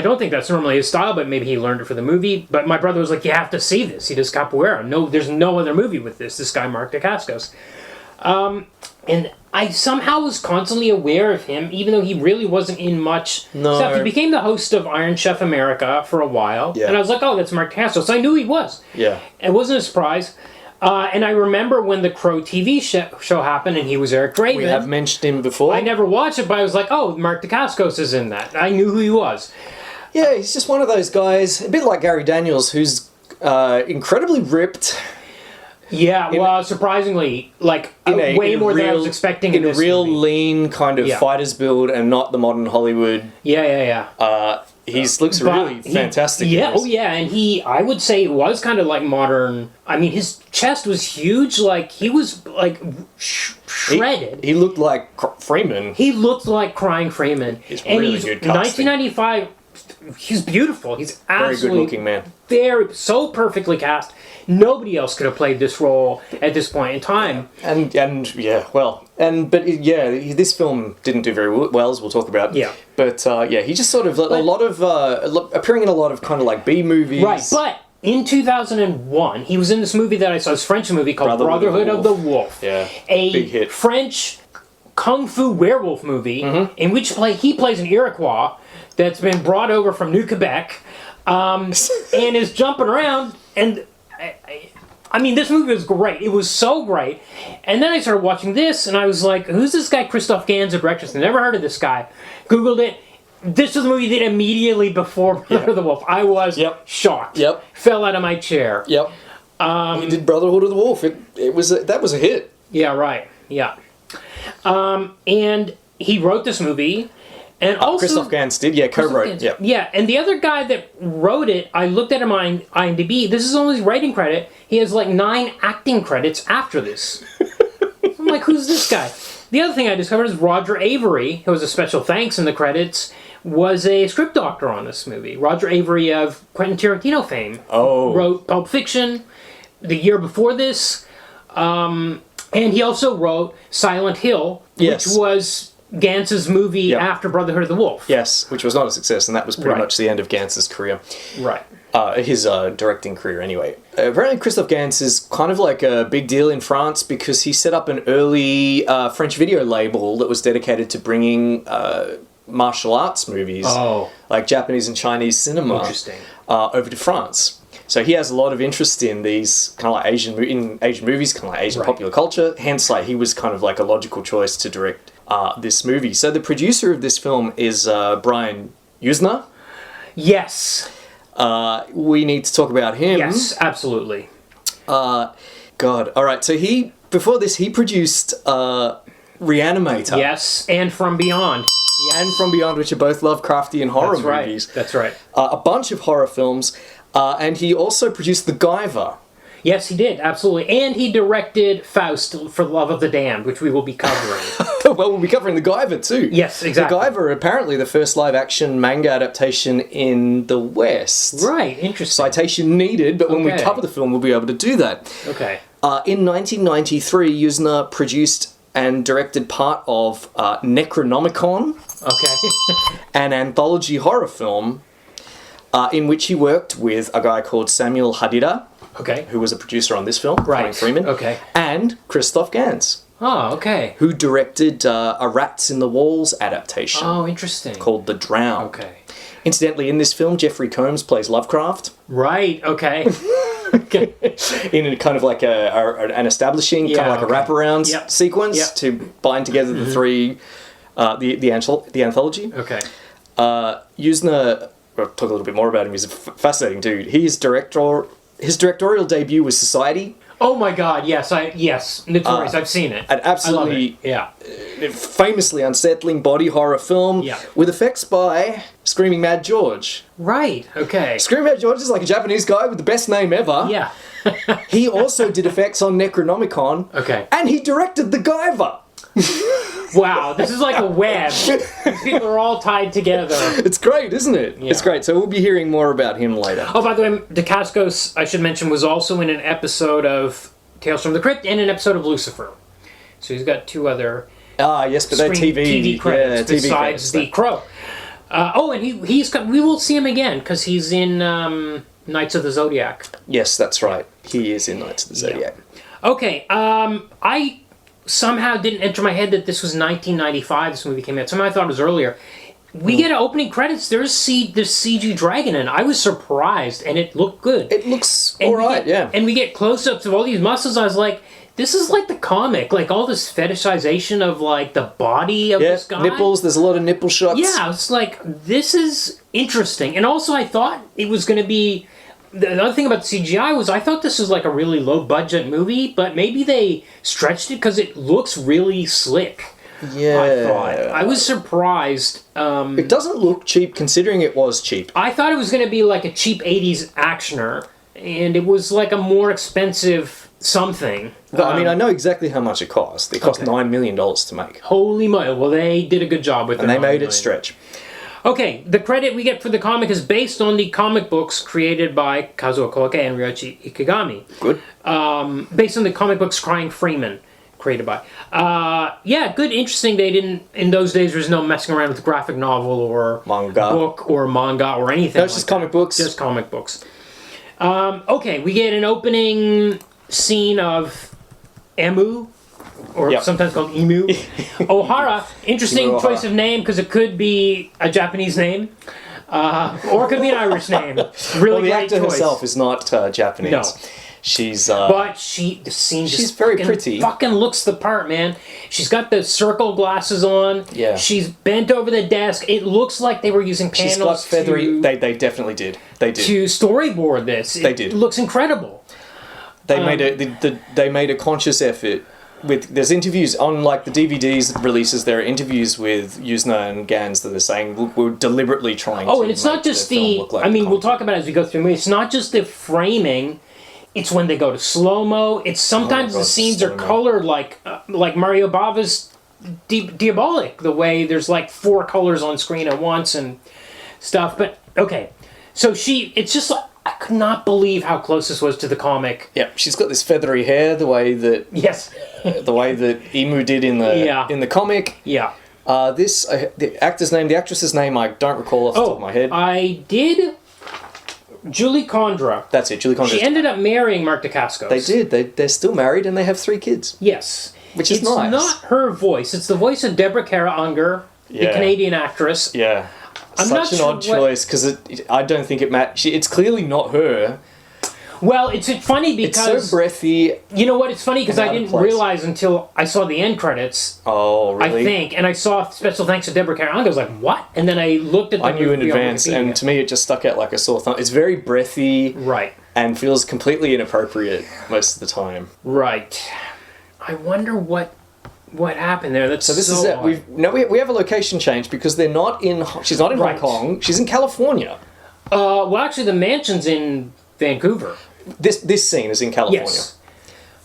don't think that's normally his style, but maybe he learned it for the movie. But my brother was like, you have to see this. He does capoeira. No, there's no other movie with this guy, Mark Dacascos. And I somehow was constantly aware of him, even though he really wasn't in much stuff. He became the host of Iron Chef America for a while. Yeah. And I was like, oh, that's Mark Dacascos. So I knew he was. Yeah. It wasn't a surprise. And I remember when the Crow TV show happened and he was Eric Draven. We have mentioned him before. I never watched it, but I was like, oh, Mark Dacascos is in that. I knew who he was. Yeah, he's just one of those guys, a bit like Gary Daniels, who's incredibly ripped. Yeah, surprisingly, like way more than I was expecting in this real movie. Lean kind of fighter's build and not the modern Hollywood. Yeah. He looks really fantastic. Yeah, and I would say it was kind of like modern. I mean, his chest was huge, like he was like shredded. He looked like Freeman. He looked like crying Freeman. He's really good casting. 1995. He's beautiful. He's absolutely very good looking man. So perfectly cast. Nobody else could have played this role at this point in time. But this film didn't do very well, as we'll talk about. Yeah. But he just sort of appearing in a lot of kind of like B movies. Right, but in 2001, he was in this movie that I saw, this French movie called Brotherhood of the Wolf. Yeah, a big hit. French kung fu werewolf movie in which he plays an Iroquois that's been brought over from New Quebec and is jumping around. And I mean, this movie was great. It was so great. And then I started watching this, and I was like, who's this guy, Cristophe Gans of Breakfast? I never heard of this guy. Googled it. This was the movie that immediately before Brotherhood of the Wolf. I was shocked. Yep. Fell out of my chair. Yep. He did Brotherhood of the Wolf. That was a hit. Yeah, right. Yeah. And he wrote this movie. And also, Cristophe Gans did, co-wrote. Yeah. Yeah, and the other guy that wrote it, I looked at him on IMDb. This is only his writing credit. He has like 9 acting credits after this. I'm like, who's this guy? The other thing I discovered is Roger Avary, who was a special thanks in the credits, was a script doctor on this movie. Roger Avary of Quentin Tarantino fame. Oh. Wrote Pulp Fiction the year before this. And he also wrote Silent Hill, which was Gans's movie after Brotherhood of the Wolf. Yes, which was not a success, and that was pretty much the end of Gans's career. Right. His directing career, anyway. Apparently, Christophe Gans is kind of like a big deal in France because he set up an early French video label that was dedicated to bringing martial arts movies, like Japanese and Chinese cinema, over to France. So he has a lot of interest in these kind of like Asian movies, kind of like Asian popular culture. Hence, like he was kind of like a logical choice to direct this movie. So the producer of this film is Brian Yuzna. Yes. We need to talk about him. Yes, absolutely. God. All right. So before this, he produced Reanimator. Yes, and From Beyond. And From Beyond, which are both Lovecraftian horror movies. That's right. A bunch of horror films. And he also produced The Guyver. Yes, he did, absolutely. And he directed Faust for Love of the Damned, which we will be covering. Well, we'll be covering The Guyver too. Yes, exactly. The Guyver, apparently the first live-action manga adaptation in the West. Right, interesting. Citation needed, but when we cover the film, we'll be able to do that. Okay. In 1993, Yuzna produced and directed part of Necronomicon, an anthology horror film in which he worked with a guy called Samuel Hadida, who was a producer on this film, Brian Freeman, and Christophe Gans. Oh, okay. Who directed a Rats in the Walls adaptation. Oh, interesting. Called The Drown. Okay. Incidentally, in this film, Jeffrey Combs plays Lovecraft. Right, okay. In a kind of like an establishing, kind of like a wraparound sequence to bind together the three, the anthology. Okay. Yuzna, we'll talk a little bit more about him, he's a fascinating dude. His directorial debut was Society. Oh my god, yes, Notorious, I've seen it. An absolutely famously unsettling body horror film with effects by Screaming Mad George. Right, okay. Screaming Mad George is like a Japanese guy with the best name ever. Yeah. He also did effects on Necronomicon. Okay. And he directed The Guyver. Wow, this is like a web. People are all tied together. It's great, isn't it? Yeah. It's great. So we'll be hearing more about him later. Oh, by the way, Dacascos, I should mention, was also in an episode of Tales from the Crypt and an episode of Lucifer. So he's got two other yes, but they're TV credits besides The Crow. And we will see him again because he's in Knights of the Zodiac. Yes, that's right. He is in Knights of the Zodiac. Yeah. Okay, I somehow didn't enter my head that this was 1995, this movie came out. Somehow I thought it was earlier. We get opening credits, there's CG dragon in. I was surprised, and it looked good. It looks alright, yeah. And we get close-ups of all these muscles. I was like, this is like the comic, like all this fetishization of like the body of this guy. Nipples, there's a lot of nipple shots. Yeah, it's like, this is interesting. And also I thought it was going to be... The other thing about the CGI was I thought this was like a really low-budget movie, but maybe they stretched it because it looks really slick. Yeah. I thought. I was surprised. It doesn't look cheap considering it was cheap. I thought it was going to be like a cheap 80s actioner, and it was like a more expensive something. I mean, I know exactly how much it cost. It cost $9 million to make. Holy moly. Well, they did a good job with it. And they made it stretch. Okay, the credit we get for the comic is based on the comic books created by Kazuo Koike and Ryoichi Ikegami. Good. Based on the comic books Crying Freeman, created by. Good, interesting. They didn't, in those days, there was no messing around with graphic novel or book or manga or anything. No, it's just comic books. Just comic books. Okay, we get an opening scene of Emu, or sometimes called Emu. Ohara, interesting choice of name because it could be a Japanese name, or it could be an Irish name. Really the great actor choice. herself is not Japanese. No. She's but the scene she's just very pretty. Fucking looks the part, man. She's got the circle glasses on. Yeah. She's bent over the desk. It looks like they were using panels. She's got feathery. They definitely did. They did to storyboard this. They did. It looks incredible. They made a conscious effort. There's interviews on like the DVDs releases. There are interviews with Yuzna and Gans that are saying, "Look, we're deliberately trying." Oh, and it's not just the. I mean, we'll talk about it as we go through the movie. It's not just the framing. It's when they go to slow mo. It's sometimes the scenes are colored like Mario Bava's diabolic, the way there's like 4 colors on screen at once and stuff. But, okay. So it's just like, I could not believe how close this was to the comic. Yeah, she's got this feathery hair, the way that... Yes. the way that Emu did in the comic. Yeah. The actress's name, I don't recall off the top of my head. I did... Julie Condra. That's it, Julie Condra. She ended up marrying Mark Dacascos. They did. They're still married and they have 3 kids. Yes. Which is nice. It's not her voice. It's the voice of Deborah Kara Unger, the Canadian actress. Yeah. I'm Such not an sure odd choice, because I don't think it matters. It's clearly not her. Well, it's funny because... It's so breathy. You know what? It's funny because I didn't realize until I saw the end credits. Oh, really? I think. And I saw special thanks to Deborah Kara Unger. I was like, what? And then I looked at the I knew in movie on advance, Wikipedia. and to me it just stuck out like a sore thumb. It's very breathy. Right. And feels completely inappropriate most of the time. Right. I wonder what happened there. That's so this is it. We have a location change because they're not in... She's not in Hong Kong. She's in California. Well, actually, the mansion's in Vancouver. This scene is in California. Yes.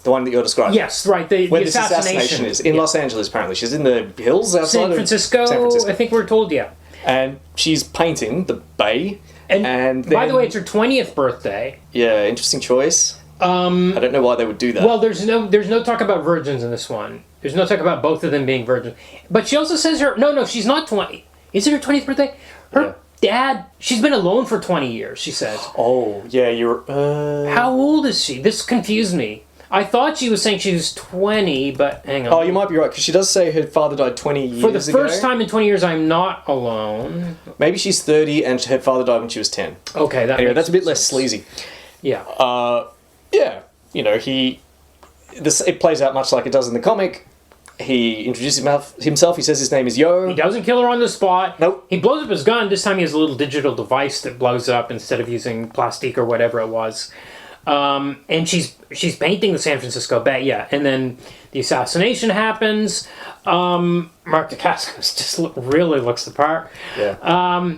The one that you're describing. Yes, right. The Where this assassination is. In Los Angeles, apparently. She's in the hills outside San Francisco, I think we're told, yeah. And she's painting the bay. And then, by the way, it's her 20th birthday. Yeah, interesting choice. I don't know why they would do that. Well, there's no talk about virgins in this one. There's no talk about both of them being virgins. But she also says no, she's not 20. Is it her 20th birthday? Her dad, she's been alone for 20 years, she says. Oh, yeah, you're... How old is she? This confused me. I thought she was saying she was 20, but hang on. Oh, you might be right, because she does say her father died 20 years ago. For the first time in 20 years, I'm not alone. Maybe she's 30 and her father died when she was 10. Okay, anyway, that's a bit less sleazy. Yeah. Yeah, you know, it plays out much like it does in the comic. He introduces himself. He says his name is Yo. He doesn't kill her on the spot. Nope. He blows up his gun. This time he has a little digital device that blows up instead of using plastic or whatever it was. And she's painting the San Francisco Bay. Yeah, and then the assassination happens. Mark Dacascos just really looks the part. Yeah.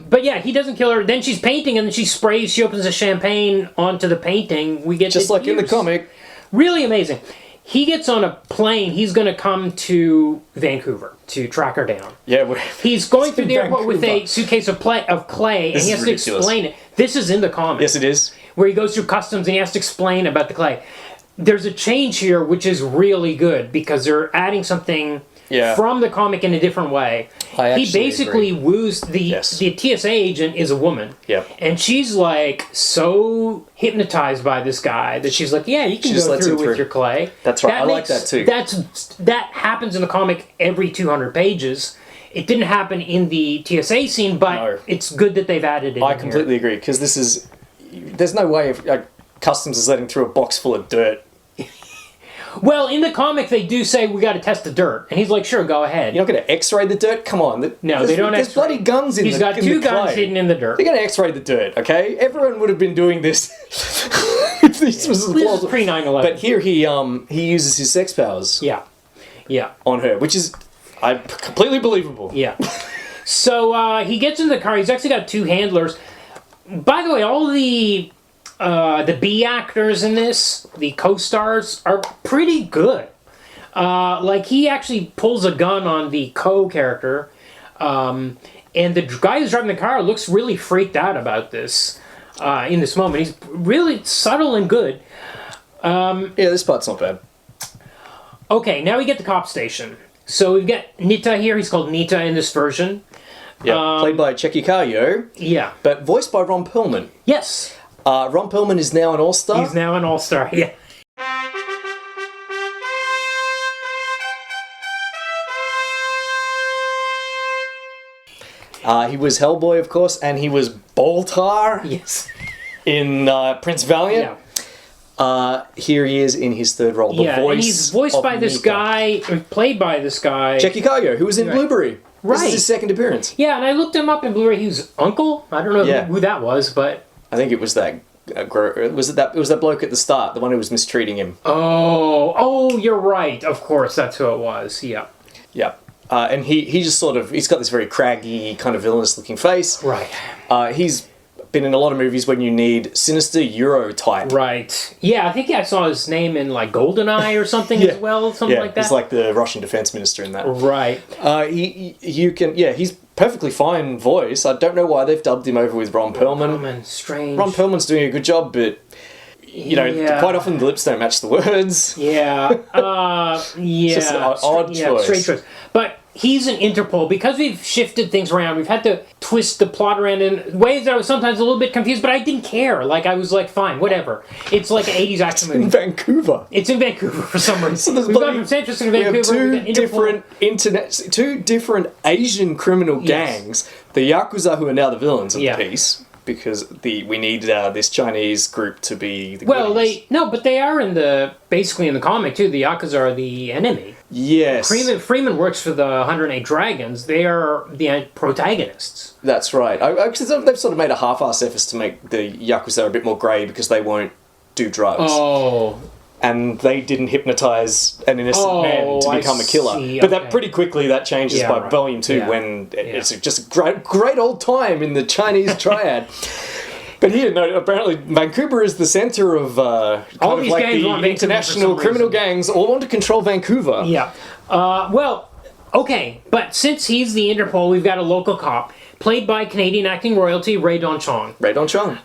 But yeah, he doesn't kill her. Then she's painting, and then she sprays. She opens a champagne onto the painting. We get just like in the comic. Really amazing. He gets on a plane. He's going to come to Vancouver to track her down. Yeah, he's going through the airport with a suitcase of clay, and he has to explain it. This is in the comic. Yes, it is. Where he goes through customs and he has to explain about the clay. There's a change here, which is really good because they're adding something from the comic in a different way. He basically woos the TSA agent is a woman. Yep. And she's like so hypnotized by this guy that she's like, yeah, you can go through with your clay. That's right. I like that too. That happens in the comic every 200 pages. It didn't happen in the TSA scene, but it's good that they've added it. I completely agree because there's no way of customs is letting through a box full of dirt. Well, in the comic, they do say, we got to test the dirt. And he's like, sure, go ahead. You're not going to x-ray the dirt? Come on. No, they don't There's bloody guns in the clay. He's got 2 guns hidden in the dirt. They're going to x-ray the dirt, okay? Everyone would have been doing this if this was pre-9/11. But here he uses his sex powers. Yeah. Yeah. On her, which is completely believable. Yeah. So he gets in the car. He's actually got 2 handlers. By the way, all the B actors in this, the co-stars, are pretty good. Like, he actually pulls a gun on the character, and the guy who's driving the car looks really freaked out about this in this moment. He's really subtle and good. Yeah, this part's not bad. Okay, now we get the cop station. So we've got Nita here. He's called Nita in this version. Yeah, played by Tchéky Karyo. Yeah. But voiced by Ron Perlman. Yes. Ron Perlman is now an all-star. He's now an all-star, yeah. He was Hellboy, of course, and he was Boltar. Yes. In Prince Valiant. Yeah. Here he is in his 3rd role. The voice and he's voiced by this guy, or played by this guy. Tchéky Karyo, who was in Blueberry. Right. This is his 2nd appearance. Yeah, and I looked him up in Blu-ray. He was Uncle. I don't know who that was, but I think it was that. It was that bloke at the start, the one who was mistreating him. Oh, you're right. Of course, that's who it was. Yeah. Yeah. And he just sort of, he's got this very craggy, kind of villainous looking face. Right. He's been in a lot of movies when you need sinister Euro type. Right. Yeah, I think I saw his name in like GoldenEye or something as well, something like that. He's like the Russian defense minister in that. Right. He's perfectly fine voice. I don't know why they've dubbed him over with Ron Perlman. Strange. Ron Perlman's doing a good job, but quite often the lips don't match the words. Yeah. It's just an odd choice. Strange choice. But he's an Interpol. Because we've shifted things around, we've had to twist the plot around in ways that I was sometimes a little bit confused, but I didn't care. Like, I was like, fine, whatever. It's like an 80s action movie. In Vancouver. It's in Vancouver for some reason. So we've gone from San Francisco to Vancouver. We have two different Asian criminal gangs. The Yakuza, who are now the villains of the piece. Because we need this Chinese group to be the goodies. but they are basically in the comic too. The Yakuza are the enemy. Yes. Freeman works for the 108 Dragons. They are the protagonists. That's right. They've sort of made a half-assed effort to make the Yakuza a bit more grey because they won't do drugs. Oh. And they didn't hypnotise an innocent man to become a killer. But that pretty quickly that changes by Volume 2 when it's just a great old time in the Chinese triad. But here, apparently Vancouver is the centre of all these gangs the international criminal gangs all want to control Vancouver. Yeah. Okay, but since he's the Interpol, we've got a local cop. Played by Canadian acting royalty Rae Dawn Chong. Rae Dawn Chong.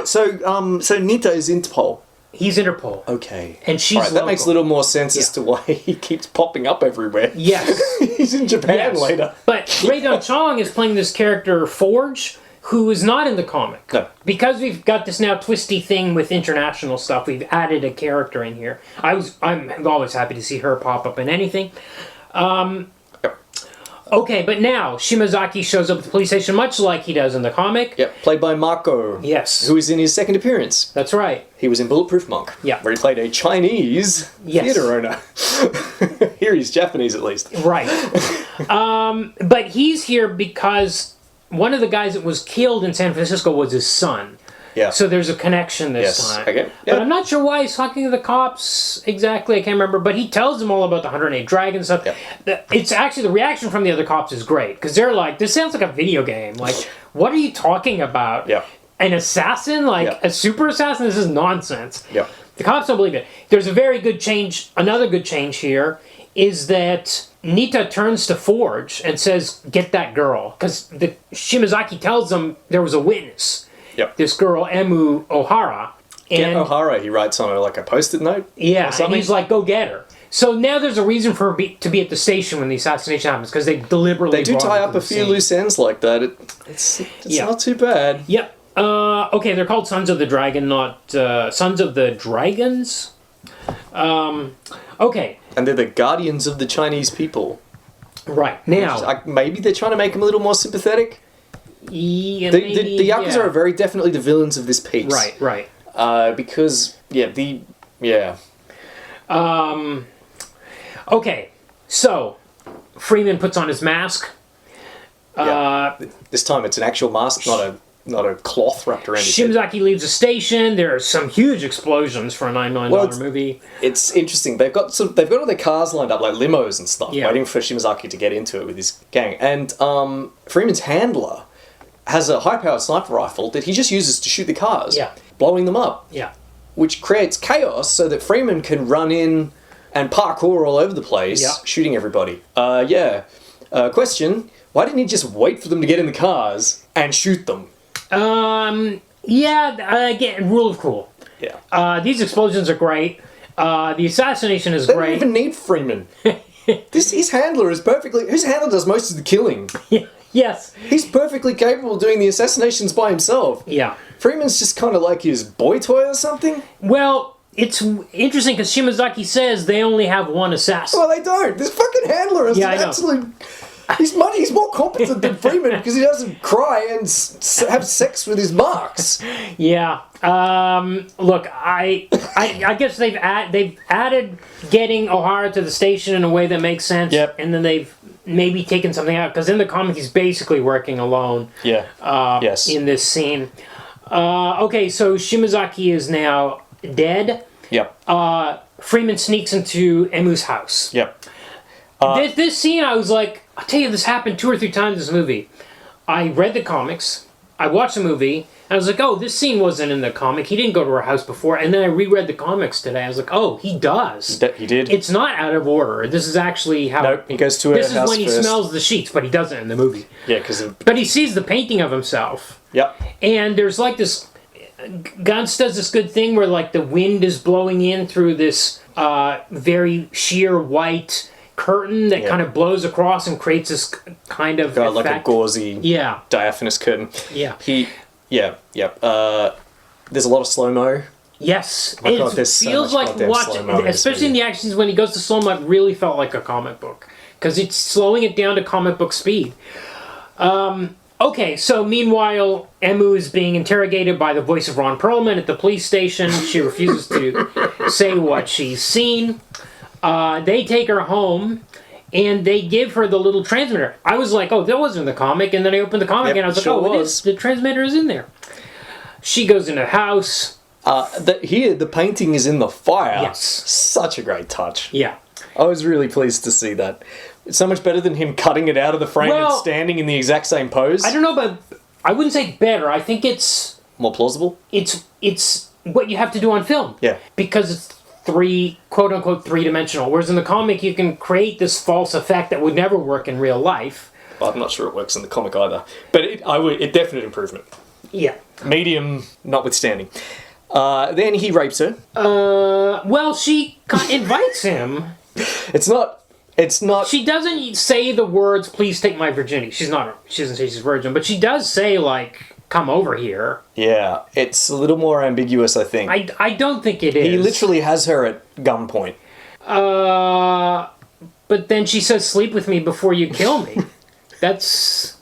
So Nita is Interpol. He's Interpol. Okay. And she's local. That makes a little more sense as to why he keeps popping up everywhere. Yes. He's in Japan later. But Rae Dawn Chong is playing this character, Forge, who is not in the comic. No. Because we've got this now twisty thing with international stuff, we've added a character in here. I'm always happy to see her pop up in anything. Okay, but now Shimazaki shows up at the police station much like he does in the comic. Yep, played by Mako. Yes. Who is in his second appearance. That's right. He was in Bulletproof Monk. Yeah. Where he played a Chinese theatre owner. Here he's Japanese at least. Right. But he's here because one of the guys that was killed in San Francisco was his son. Yeah. So there's a connection this time. Okay. Yeah. But I'm not sure why he's talking to the cops exactly. I can't remember. But he tells them all about the 108 Dragons stuff. Yeah. It's actually, the reaction from the other cops is great. Because they're like, this sounds like a video game. Like, what are you talking about? Yeah. An assassin? Like, a super assassin? This is nonsense. Yeah. The cops don't believe it. There's a very good change. Another good change here is that Nita turns to Forge and says, get that girl. Because Shimazaki tells them there was a witness. Yep. This girl, Emu Ohara. Get Ohara, he writes on a Post-it note. Yeah, and he's like, go get her. So now there's a reason for her to be at the station when the assassination happens, because they deliberately They do tie up a few loose ends like that. It's not too bad. Yep. Okay, they're called Sons of the Dragon, not Sons of the Dragons. Okay. And they're the guardians of the Chinese people. Right. Now... maybe they're trying to make them a little more sympathetic? Yeah, the Yakuza are very definitely the villains of this piece. Right. Because, okay, so Freeman puts on his mask. This time it's an actual mask, not a cloth wrapped around his head. Shimazaki leaves the station. There are some huge explosions for a $9 million movie. It's interesting. They've got all their cars lined up, like limos and stuff, waiting for Shimazaki to get into it with his gang. And Freeman's handler has a high-powered sniper rifle that he just uses to shoot the cars, blowing them up. Yeah. Which creates chaos so that Freeman can run in and parkour all over the place, shooting everybody. Question, why didn't he just wait for them to get in the cars and shoot them? Again, rule of cool. Yeah. These explosions are great. The assassination is great. They don't even need Freeman. His handler does most of the killing. Yes. He's perfectly capable of doing the assassinations by himself. Yeah. Freeman's just kind of like his boy toy or something. Well, it's interesting because Shimazaki says they only have one assassin. Well, they don't. This fucking handler is absolute... He's more competent than Freeman because he doesn't cry and have sex with his marks. Yeah. Look, I guess they've added getting Ohara to the station in a way that makes sense. Yep. And then they've maybe taken something out because in the comic he's basically working alone. Yeah. In this scene. Okay, so Shimazaki is now dead. Yep. Freeman sneaks into Emu's house. Yep. This scene, I was like, I'll tell you, this happened 2 or 3 times in this movie. I read the comics, I watched the movie, I was like, oh, this scene wasn't in the comic. He didn't go to her house before. And then I reread the comics today. I was like, oh, he does. He did. It's not out of order. This is actually how... No, he goes to her house This is when he first. smells the sheets, but he doesn't in the movie. Yeah, because... But he sees the painting of himself. Yep. And there's like this... Gans does this good thing where like the wind is blowing in through this very sheer white curtain that kind of blows across and creates this kind of effect. Like a gauzy, diaphanous curtain. Yeah. There's a lot of slow-mo. Yes. My God, there's so feels much like goddamn slow-mo in this especially in movie. the action scenes when he goes to slow-mo, it really felt like a comic book. Because it's slowing it down to comic book speed. Okay, so meanwhile, Emu is being interrogated by the voice of Ron Perlman at the police station. She refuses to say what she's seen. They take her home, and they give her the little transmitter. I was like, oh, that wasn't in the comic. And then I opened the comic, and I was like, oh, it is. The transmitter is in there. She goes in the house. Here, the painting is in the fire. Yes. Such a great touch. Yeah. I was really pleased to see that. It's so much better than him cutting it out of the frame and standing in the exact same pose. I don't know, but I wouldn't say better. I think it's... More plausible? It's what you have to do on film. Yeah. Because it's quote-unquote three-dimensional. Whereas in the comic, you can create this false effect that would never work in real life. Well, I'm not sure it works in the comic either. But it definite improvement. Yeah. Medium notwithstanding. Then he rapes her. Well, she invites him. It's not... She doesn't say the words, please take my virginity. She doesn't say she's a virgin, but she does say, like, come over here. Yeah, it's a little more ambiguous, I think. I don't think it is. He literally has her at gunpoint. But then she says, sleep with me before you kill me. That's...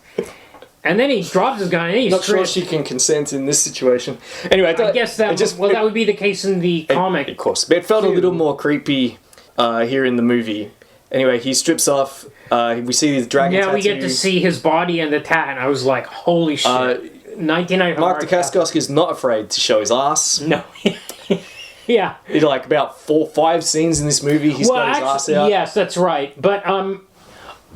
And then he drops his gun and he's not sure she can consent in this situation. Anyway, I guess that that would be the case in the comic. Of course. But it felt a little more creepy here in the movie. Anyway, he strips off. We see his dragon tattoo. Yeah, we get to see his body and the tat, and I was like, holy shit. 1995 Mark Dacascos is not afraid to show his ass. No. Yeah. In like about 4 or 5 scenes in this movie, he's got his ass out. Yes, that's right. But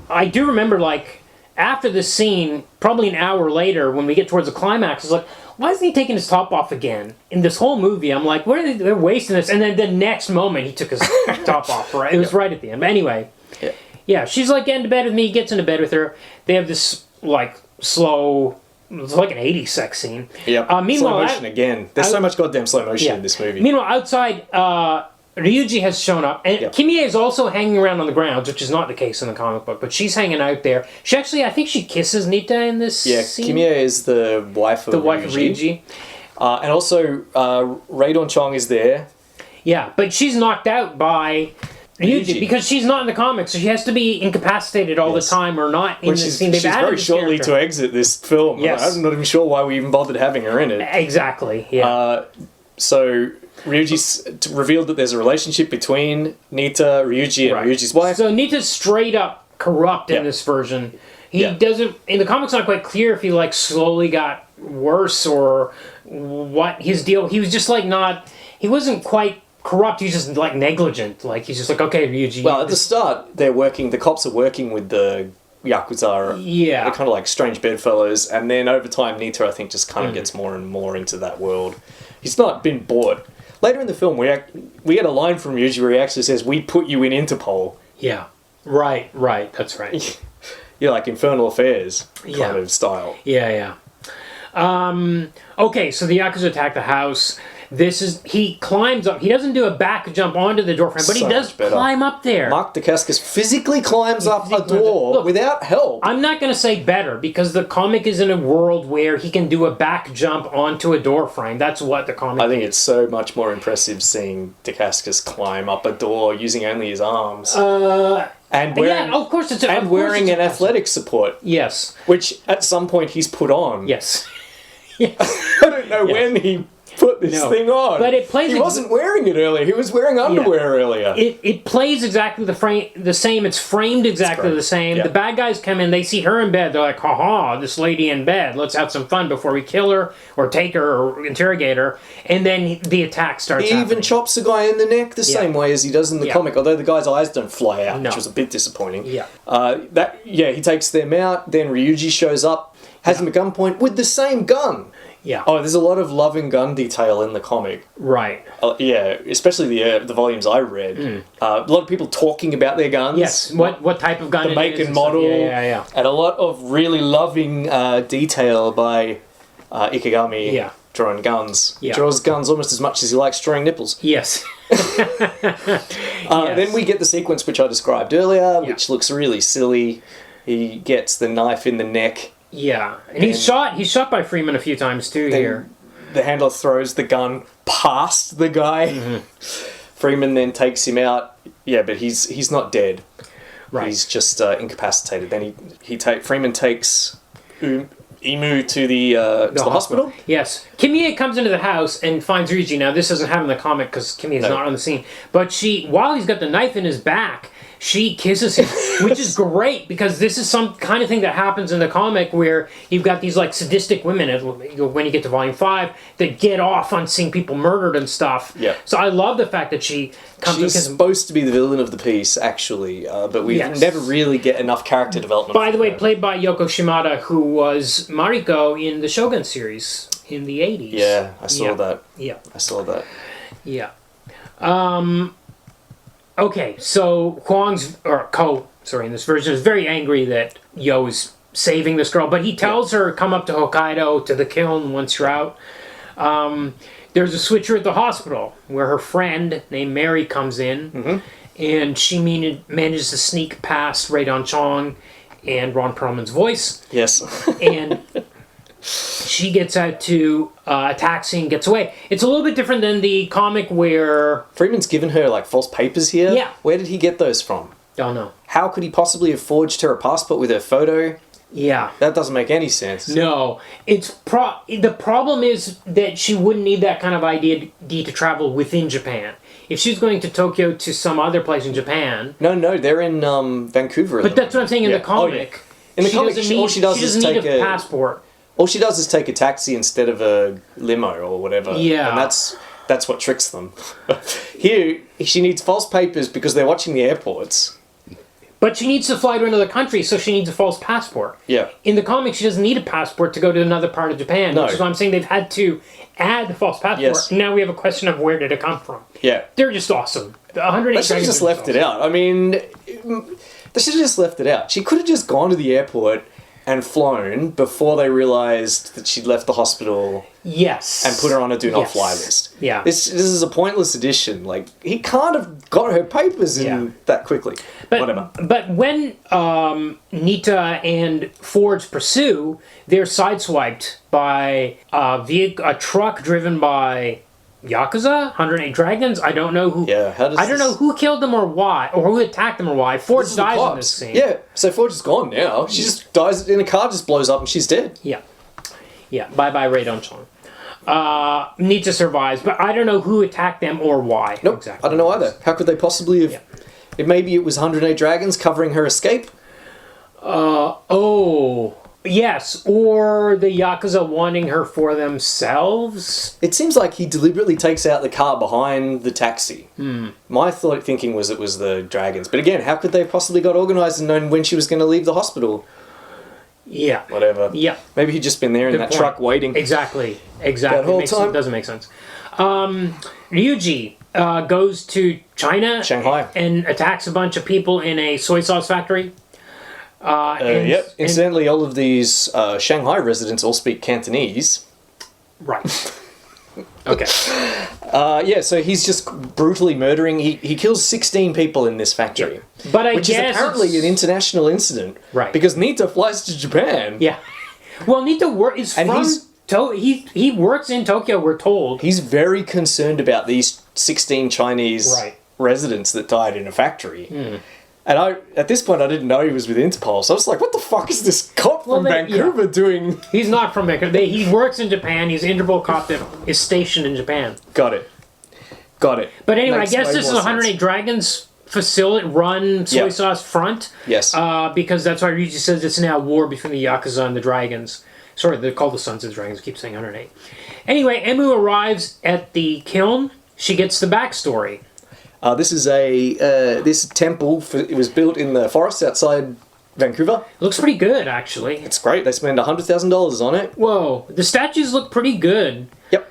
I do remember, like, after the scene, probably an hour later, when we get towards the climax, it's like, why isn't he taking his top off again? In this whole movie, I'm like, what are they're wasting this? And then the next moment, he took his top off. Right? It was right at the end. But anyway, yeah, she's like, get into bed with me. He gets into bed with her. They have this, like, slow... It's like an 80s sex scene. Yeah. Slow motion again. There's so much goddamn slow motion in this movie. Meanwhile, outside, Ryoichi has shown up, and Kimie is also hanging around on the grounds, which is not the case in the comic book, but she's hanging out there. She actually, I think she kisses Nita in this scene. Kimie is the wife of Ryoichi. And also, Rae Dawn Chong is there. Yeah, but she's knocked out by Ryoichi because she's not in the comics, so she has to be incapacitated all the time or not in the scene. She's very shortly to exit this film. Yes. I'm not even sure why we even bothered having her in it. Exactly, yeah. So... Ryuji's revealed that there's a relationship between Nita, Ryoichi, and Ryuji's wife. So Nita's straight up corrupt in this version. He doesn't... In the comics, it's not quite clear if he, like, slowly got worse or what his deal... He was just, like, not... He wasn't quite corrupt. He was just, like, negligent. Like, he's just like, okay, Ryoichi... Well, at the start, the cops are working with the Yakuza. Yeah. They're kind of like strange bedfellows. And then over time, Nita, I think, just kind of gets more and more into that world. He's not been bored. Later in the film, we get a line from Ryuji where he actually says, "We put you in Interpol." Yeah. Right, that's right. Yeah, like Infernal Affairs kind of style. Yeah. Okay, so the Yakuza attack the house. He climbs up. He doesn't do a back jump onto the doorframe, but he does climb up there. Mark Dacascos physically climbs up a door without help. I'm not going to say better, because the comic is in a world where he can do a back jump onto a doorframe. That's what the comic I think it's so much more impressive seeing Dacascos climb up a door using only his arms. And wearing, of course it's wearing an athletic support. Yes. Which at some point he's put on. Yes. I don't know when he put this thing on. But it plays. He wasn't wearing it earlier. He was wearing underwear earlier. It plays exactly the same. It's framed exactly the same. The bad guys come in. They see her in bed. They're like, "Ha, this lady in bed. Let's have some fun before we kill her or take her or interrogate her." And then the attack starts. He even chops the guy in the neck the same way as he does in the comic. Although the guy's eyes don't fly out, which was a bit disappointing. Yeah. He takes them out. Then Ryuji shows up, has him at gunpoint with the same gun. Yeah. Oh, there's a lot of love and gun detail in the comic. Right. Yeah, especially the volumes I read. A lot of people talking about their guns. Yes. What type of gun the it make is and model. Yeah. And a lot of really loving detail by Ikegami. Yeah. Drawing guns. Yeah. He draws guns almost as much as he likes drawing nipples. Yes. Then we get the sequence which I described earlier, which looks really silly. He gets the knife in the neck. Yeah, and he's shot by Freeman a few times too here. The handler throws the gun past the guy. Mm-hmm. Freeman then takes him out. Yeah, but he's not dead. Right. He's just incapacitated. Then Freeman takes Imu to the hospital. Yes. Kimie comes into the house and finds Ryoichi. Now, this doesn't happen in the comic because Kimie is not on the scene. But while he's got the knife in his back, she kisses him, which is great because this is some kind of thing that happens in the comic where you've got these like sadistic women when you get to volume 5 that get off on seeing people murdered and stuff. Yeah. So I love the fact that she comes. She's supposed to be the villain of the piece, actually, but we never really get enough character development. By the way, played by Yoko Shimada, who was Mariko in the Shogun series in the 80s. Yeah, I saw that. Yeah. I saw that. Yeah. Okay, so Ko, in this version is very angry that Yo is saving this girl, but he tells her, come up to Hokkaido, to the kiln once you're out. There's a switcher at the hospital where her friend named Mary comes in, and she manages to sneak past Rae Dawn Chong and Ron Perlman's voice. Yes. And she gets out to a taxi and gets away. It's a little bit different than the comic where... Freeman's given her, like, false papers here? Yeah. Where did he get those from? Don't know. How could he possibly have forged her a passport with her photo? Yeah. That doesn't make any sense. No. The problem is that she wouldn't need that kind of ID to travel within Japan. If she's going to Tokyo to some other place in Japan... No, they're in Vancouver. But that's what I'm saying in the comic. Oh, yeah. In the comic, all she does is take a passport. All she does is take a taxi instead of a limo or whatever. Yeah. And that's what tricks them. Here, she needs false papers because they're watching the airports. But she needs to fly to another country, so she needs a false passport. Yeah. In the comic, she doesn't need a passport to go to another part of Japan. No. Which is why I'm saying they've had to add the false passport. Yes. And now we have a question of where did it come from. Yeah. They're just awesome. The 108 They should have just left it out. I mean, they should have just left it out. She could have just gone to the airport and flown before they realised that she'd left the hospital. Yes. And put her on a do not fly list. Yeah. This is a pointless addition. Like, he can't have got her papers in that quickly. Whatever. But when Nita and Forge pursue, they're sideswiped by a truck driven by Yakuza, 108 Dragons. I don't know who. Yeah, I don't know who killed them or why, or who attacked them or why. Forge dies in this scene. Yeah, so Forge is gone now. She just dies in a car, just blows up, and she's dead. Yeah. Bye bye, Rae Dawn Chong. Nita survives, but I don't know who attacked them or why. Nope, exactly. I don't know either. How could they possibly have? Yeah. Maybe it was 108 Dragons covering her escape. Yes, or the Yakuza wanting her for themselves. It seems like he deliberately takes out the car behind the taxi. My thinking was it was the Dragons. But again, how could they have possibly got organised and known when she was going to leave the hospital? Yeah. Whatever. Yeah. Maybe he'd just been there in that truck waiting. Exactly. That whole time. Doesn't make sense. Ryuji goes to China. Shanghai. And attacks a bunch of people in a soy sauce factory. Yep. Incidentally, all of these Shanghai residents all speak Cantonese. Right. Okay. So he's just brutally murdering. He kills 16 people in this factory. Yeah. But which is apparently an international incident. Right. Because Nita flies to Japan. Yeah. Well, Nita is from... he works in Tokyo, we're told. He's very concerned about these 16 Chinese residents that died in a factory. And at this point, I didn't know he was with Interpol, so I was like, what the fuck is this cop from Vancouver doing? He's not from Vancouver. He works in Japan. He's an Interpol cop that is stationed in Japan. Got it. But anyway, I guess this is 108 Dragons run soy sauce front. Yes. Because that's why Ryuji says it's now war between the Yakuza and the Dragons. Sorry, they're called the Sons of the Dragons. I keep saying 108. Anyway, Emu arrives at the kiln. She gets the backstory. This is this temple. It was built in the forest outside Vancouver. It looks pretty good, actually. It's great. They spend $100,000 on it. Whoa, the statues look pretty good. Yep.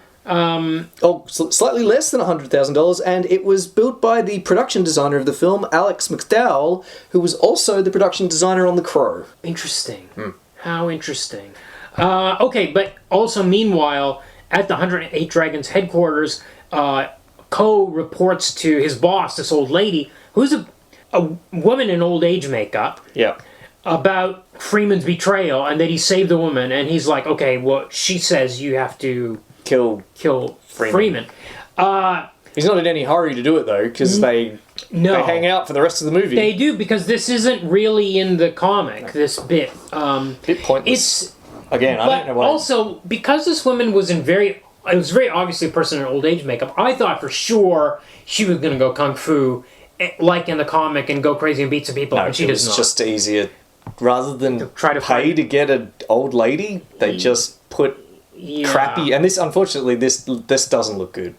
Slightly less than $100,000, and it was built by the production designer of the film, Alex McDowell, who was also the production designer on The Crow. Interesting. How interesting. Okay, but also meanwhile, at the 108 Dragons headquarters, Ko reports to his boss, this old lady, who's a woman in old age makeup. Yeah. About Freeman's betrayal and that he saved the woman, and he's like, okay, well, she says you have to kill Freeman. He's not in any hurry to do it, though, because they hang out for the rest of the movie. They do, because this isn't really in the comic, this bit. Bit pointless. Again, I don't know why. Also, because this woman was it was very obviously a person in old age makeup, I thought for sure she was going to go kung fu, like in the comic, and go crazy and beat some people, and she does not. It's just easier. Rather than pay to get an old lady, they just put crappy... And this, unfortunately, this doesn't look good.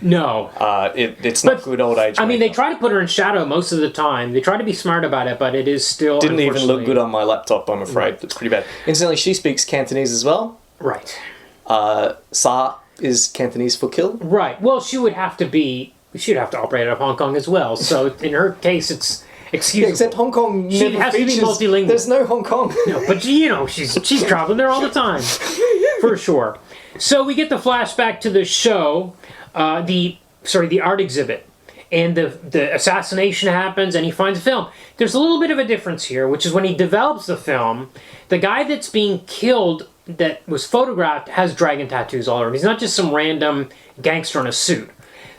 No. It's not good old age. I mean, they try to put her in shadow most of the time. They try to be smart about it, but it is still... Didn't even look good on my laptop, I'm afraid. Right. It's pretty bad. Incidentally, she speaks Cantonese as well. Right. Sa is Cantonese for kill. Right. Well, she would have to operate out of Hong Kong as well. So in her case, it's excusable. Yeah, except Hong Kong never she has features, to be multilingual. There's no Hong Kong. No, but she's traveling there all the time, for sure. So we get the flashback to the show, the art exhibit, and the assassination happens, and he finds a film. There's a little bit of a difference here, which is when he develops the film, the guy that's being killed that was photographed has dragon tattoos all over him. He's not just some random gangster in a suit.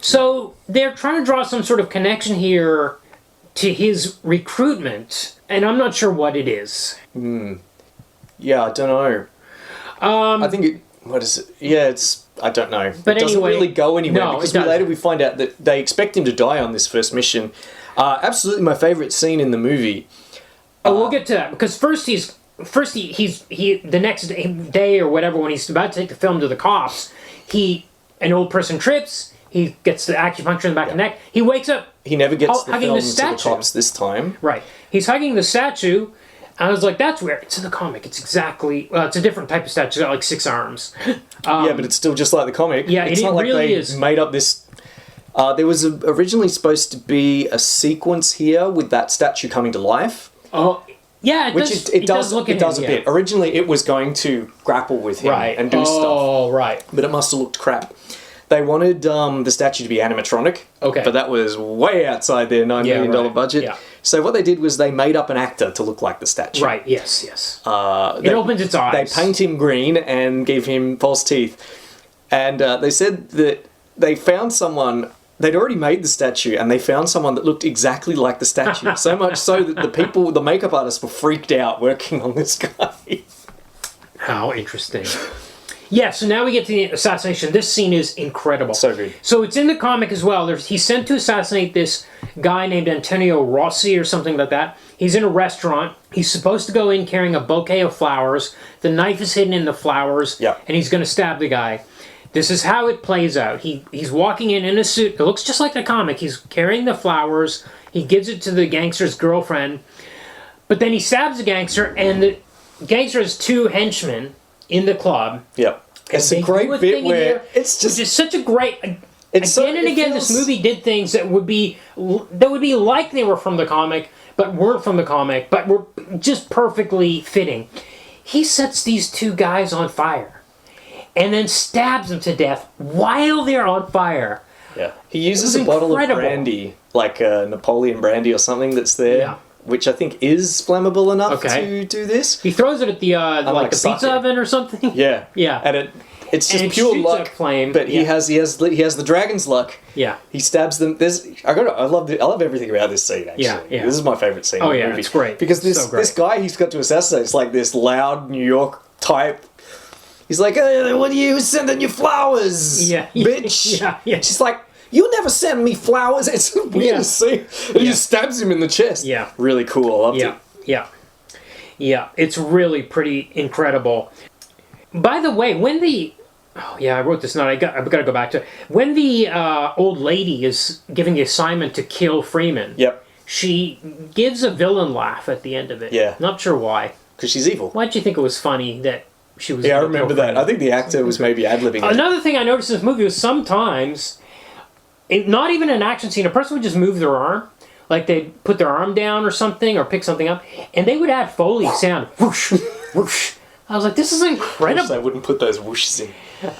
So they're trying to draw some sort of connection here to his recruitment, and I'm not sure what it is. Yeah, I don't know. I think what is it? Yeah, I don't know. But it doesn't anyway, really go anywhere, no, because later we find out that they expect him to die on this first mission. Absolutely my favourite scene in the movie. We'll get to that, because first he the next day or whatever, when he's about to take the film to the cops, an old person trips. He gets the acupuncture in the back of the neck. He wakes up. He never gets the hugging film the statue. to the cops this time. Right. He's hugging the statue. And I was like, that's weird. It's in the comic. It's exactly... Well, it's a different type of statue. It's got like 6 arms. Yeah, but it's still just like the comic. Yeah, it's not like really they is. made up this... there was originally supposed to be a sequence here with that statue coming to life. Oh, yeah, it does a bit. Originally, it was going to grapple with him and do stuff. Oh, right. But it must have looked crap. They wanted the statue to be animatronic. Okay. But that was way outside their $9 million budget. Yeah. So what they did was they made up an actor to look like the statue. Right, yes. It opens its eyes. They paint him green and give him false teeth. And they said that they found someone... They'd already made the statue, and they found someone that looked exactly like the statue. So much so that the makeup artists were freaked out working on this guy. How interesting. Yeah, so now we get to the assassination. This scene is incredible. So good. So it's in the comic as well. He's sent to assassinate this guy named Antonio Rossi or something like that. He's in a restaurant. He's supposed to go in carrying a bouquet of flowers. The knife is hidden in the flowers, and he's going to stab the guy. This is how it plays out. He's walking in a suit. It looks just like the comic. He's carrying the flowers. He gives it to the gangster's girlfriend. But then he stabs the gangster, and the gangster has 2 henchmen in the club. Yeah. It's a great bit where it's just... Which is such a great... Again, this movie did things that would be like they were from the comic, but weren't from the comic, but were just perfectly fitting. He sets these 2 guys on fire. And then stabs them to death while they're on fire. Yeah. He uses a bottle of brandy, like a Napoleon brandy or something that's there, which I think is flammable enough to do this. He throws it at the the pizza oven or something. Yeah. Yeah. And it's just pure luck. Flame. But he has the dragon's luck. Yeah. He stabs them. I love everything about this scene, actually. Yeah. This is my favourite scene in the movie. It's great. Because this guy he's got to assassinate is like this loud New York type. He's like, what are you sending your flowers, bitch? Yeah. She's like, you never send me flowers. It's weird to see. And he just stabs him in the chest. Yeah. Really cool. I loved it. Yeah. It's really pretty incredible. By the way, I wrote this note. I've got to go back to it. When the old lady is giving the assignment to kill Freeman. Yep. she gives a villain laugh at the end of it. Yeah. Not sure why. Because she's evil. Why'd you think it was funny that she was... Yeah, I remember that. I think the actor was maybe ad-libbing it. Another thing I noticed in this movie was sometimes, not even an action scene, a person would just move their arm. Like they'd put their arm down or something, or pick something up, and they would add Foley sound. Whoosh, whoosh. I was like, this is incredible. I wish they wouldn't put those whooshes in.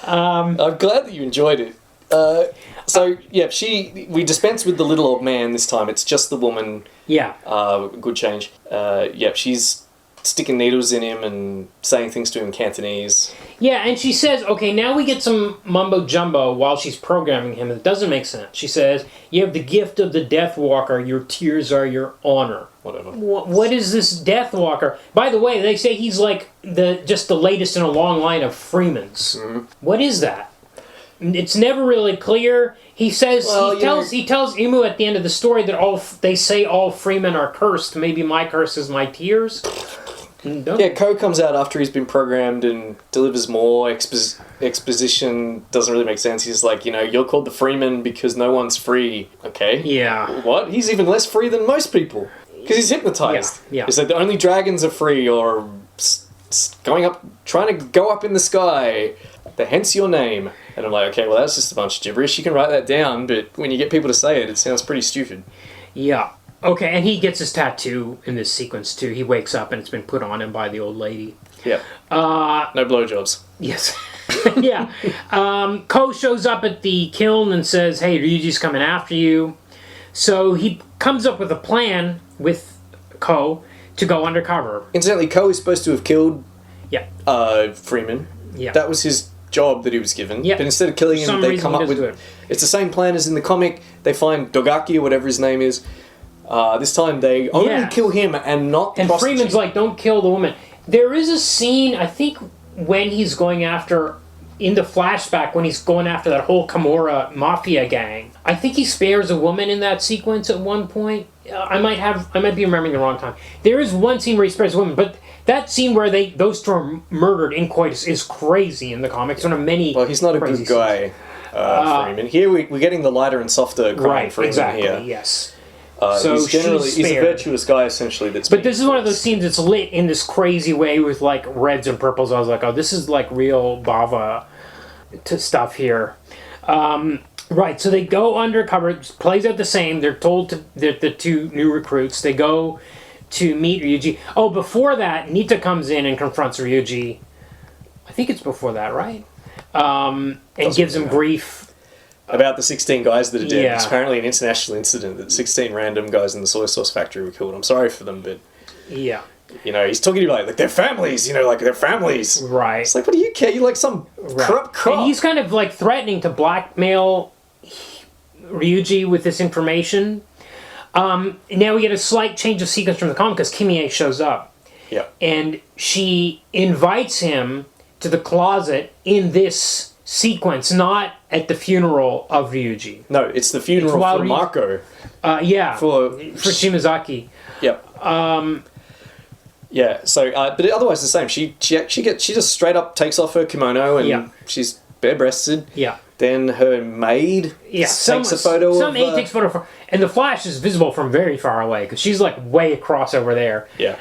I'm glad that you enjoyed it. We dispense with the little old man this time. It's just the woman. Yeah. Good change. She's sticking needles in him and saying things to him in Cantonese. Yeah, and she says, okay, now we get some mumbo-jumbo while she's programming him. It doesn't make sense. She says, you have the gift of the Death Walker. Your tears are your honor. Whatever. What is this Death Walker? By the way, they say he's like just the latest in a long line of Freemans. Mm-hmm. What is that? It's never really clear. He says he tells Imu at the end of the story that they say all Freemen are cursed. Maybe my curse is my tears. Yeah, Ko comes out after he's been programmed and delivers more exposition. Doesn't really make sense. He's like, you're called the Freeman because no one's free. Okay. Yeah. What? He's even less free than most people because he's hypnotized. Yeah. He's like, the only dragons are free or going up, trying to go up in the sky. Hence your name. And I'm like, okay, well, that's just a bunch of gibberish. You can write that down, but when you get people to say it, it sounds pretty stupid. Yeah. Okay, and he gets his tattoo in this sequence, too. He wakes up and it's been put on him by the old lady. Yeah. No blowjobs. Yes. Yeah. Ko shows up at the kiln and says, hey, Ryuji's coming after you. So he comes up with a plan with Ko to go undercover. Incidentally, Ko is supposed to have killed Freeman. Yeah. That was his job that he was given. Yep. But instead of killing him, they come up with... It's the same plan as in the comic. They find Dogaki or whatever his name is. This time they only kill him and not the prostitute. Freeman's like, don't kill the woman. There is a scene, I think, when he's going after... In the flashback, when he's going after that whole Kimura mafia gang. I think he spares a woman in that sequence at one point. I might be remembering the wrong time. There is one scene where he spares a woman, but... That scene where those two are murdered in coitus is crazy in the comics. One of many. Well, he's not a good guy, Freeman. Here we're getting the lighter and softer crime Freeman exactly, here. Yes. So he's a virtuous guy essentially. But this is one of those scenes that's lit in this crazy way with like reds and purples. I was like, oh, this is like real Bava stuff here. Right. So they go undercover. It plays out the same. They're told to the two new recruits. They go to meet Ryuji. Oh, before that, Nita comes in and confronts Ryuji. I think it's before that, right? And gives him grief. About the 16 guys that are dead. Yeah. It's apparently an international incident that 16 random guys in the soy sauce factory were killed. I'm sorry for them, but... Yeah. He's talking to you like they're families, like they're families. Right. It's like, what do you care? You're like some corrupt cop. And he's kind of like threatening to blackmail Ryuji with this information. Now we get a slight change of sequence from the comic because Kimie shows up. Yeah. And she invites him to the closet in this sequence, not at the funeral of Ryuji. No, it's the funeral for Mako. Yeah. For Shimazaki. Yep. Yeah. So, but otherwise the same. She just straight up takes off her kimono and she's bare-breasted. Yeah. Then her maid takes a photo of... Some maid takes a photo of her. And the flash is visible from very far away because she's like way across over there. Yeah.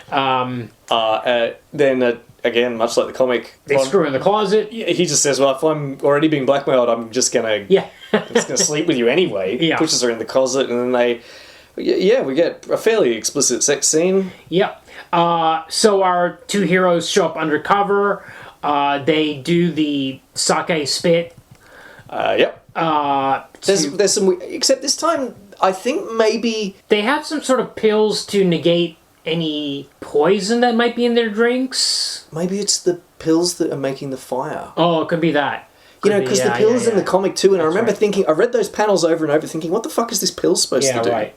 Then, again, much like the comic... They screw her in the closet. He just says, well, if I'm already being blackmailed, I'm just going to sleep with you anyway. Yeah. Pushes her in the closet and then we get a fairly explicit sex scene. Yeah. So our two heroes show up undercover. They do the sake spit. Yep. There's some... Except this time, I think maybe... They have some sort of pills to negate any poison that might be in their drinks. Maybe it's the pills that are making the fire. Oh, it could be that. Because the pill's in the comic too, and I remember thinking... I read those panels over and over thinking, what the fuck is this pill supposed to do? Yeah, right.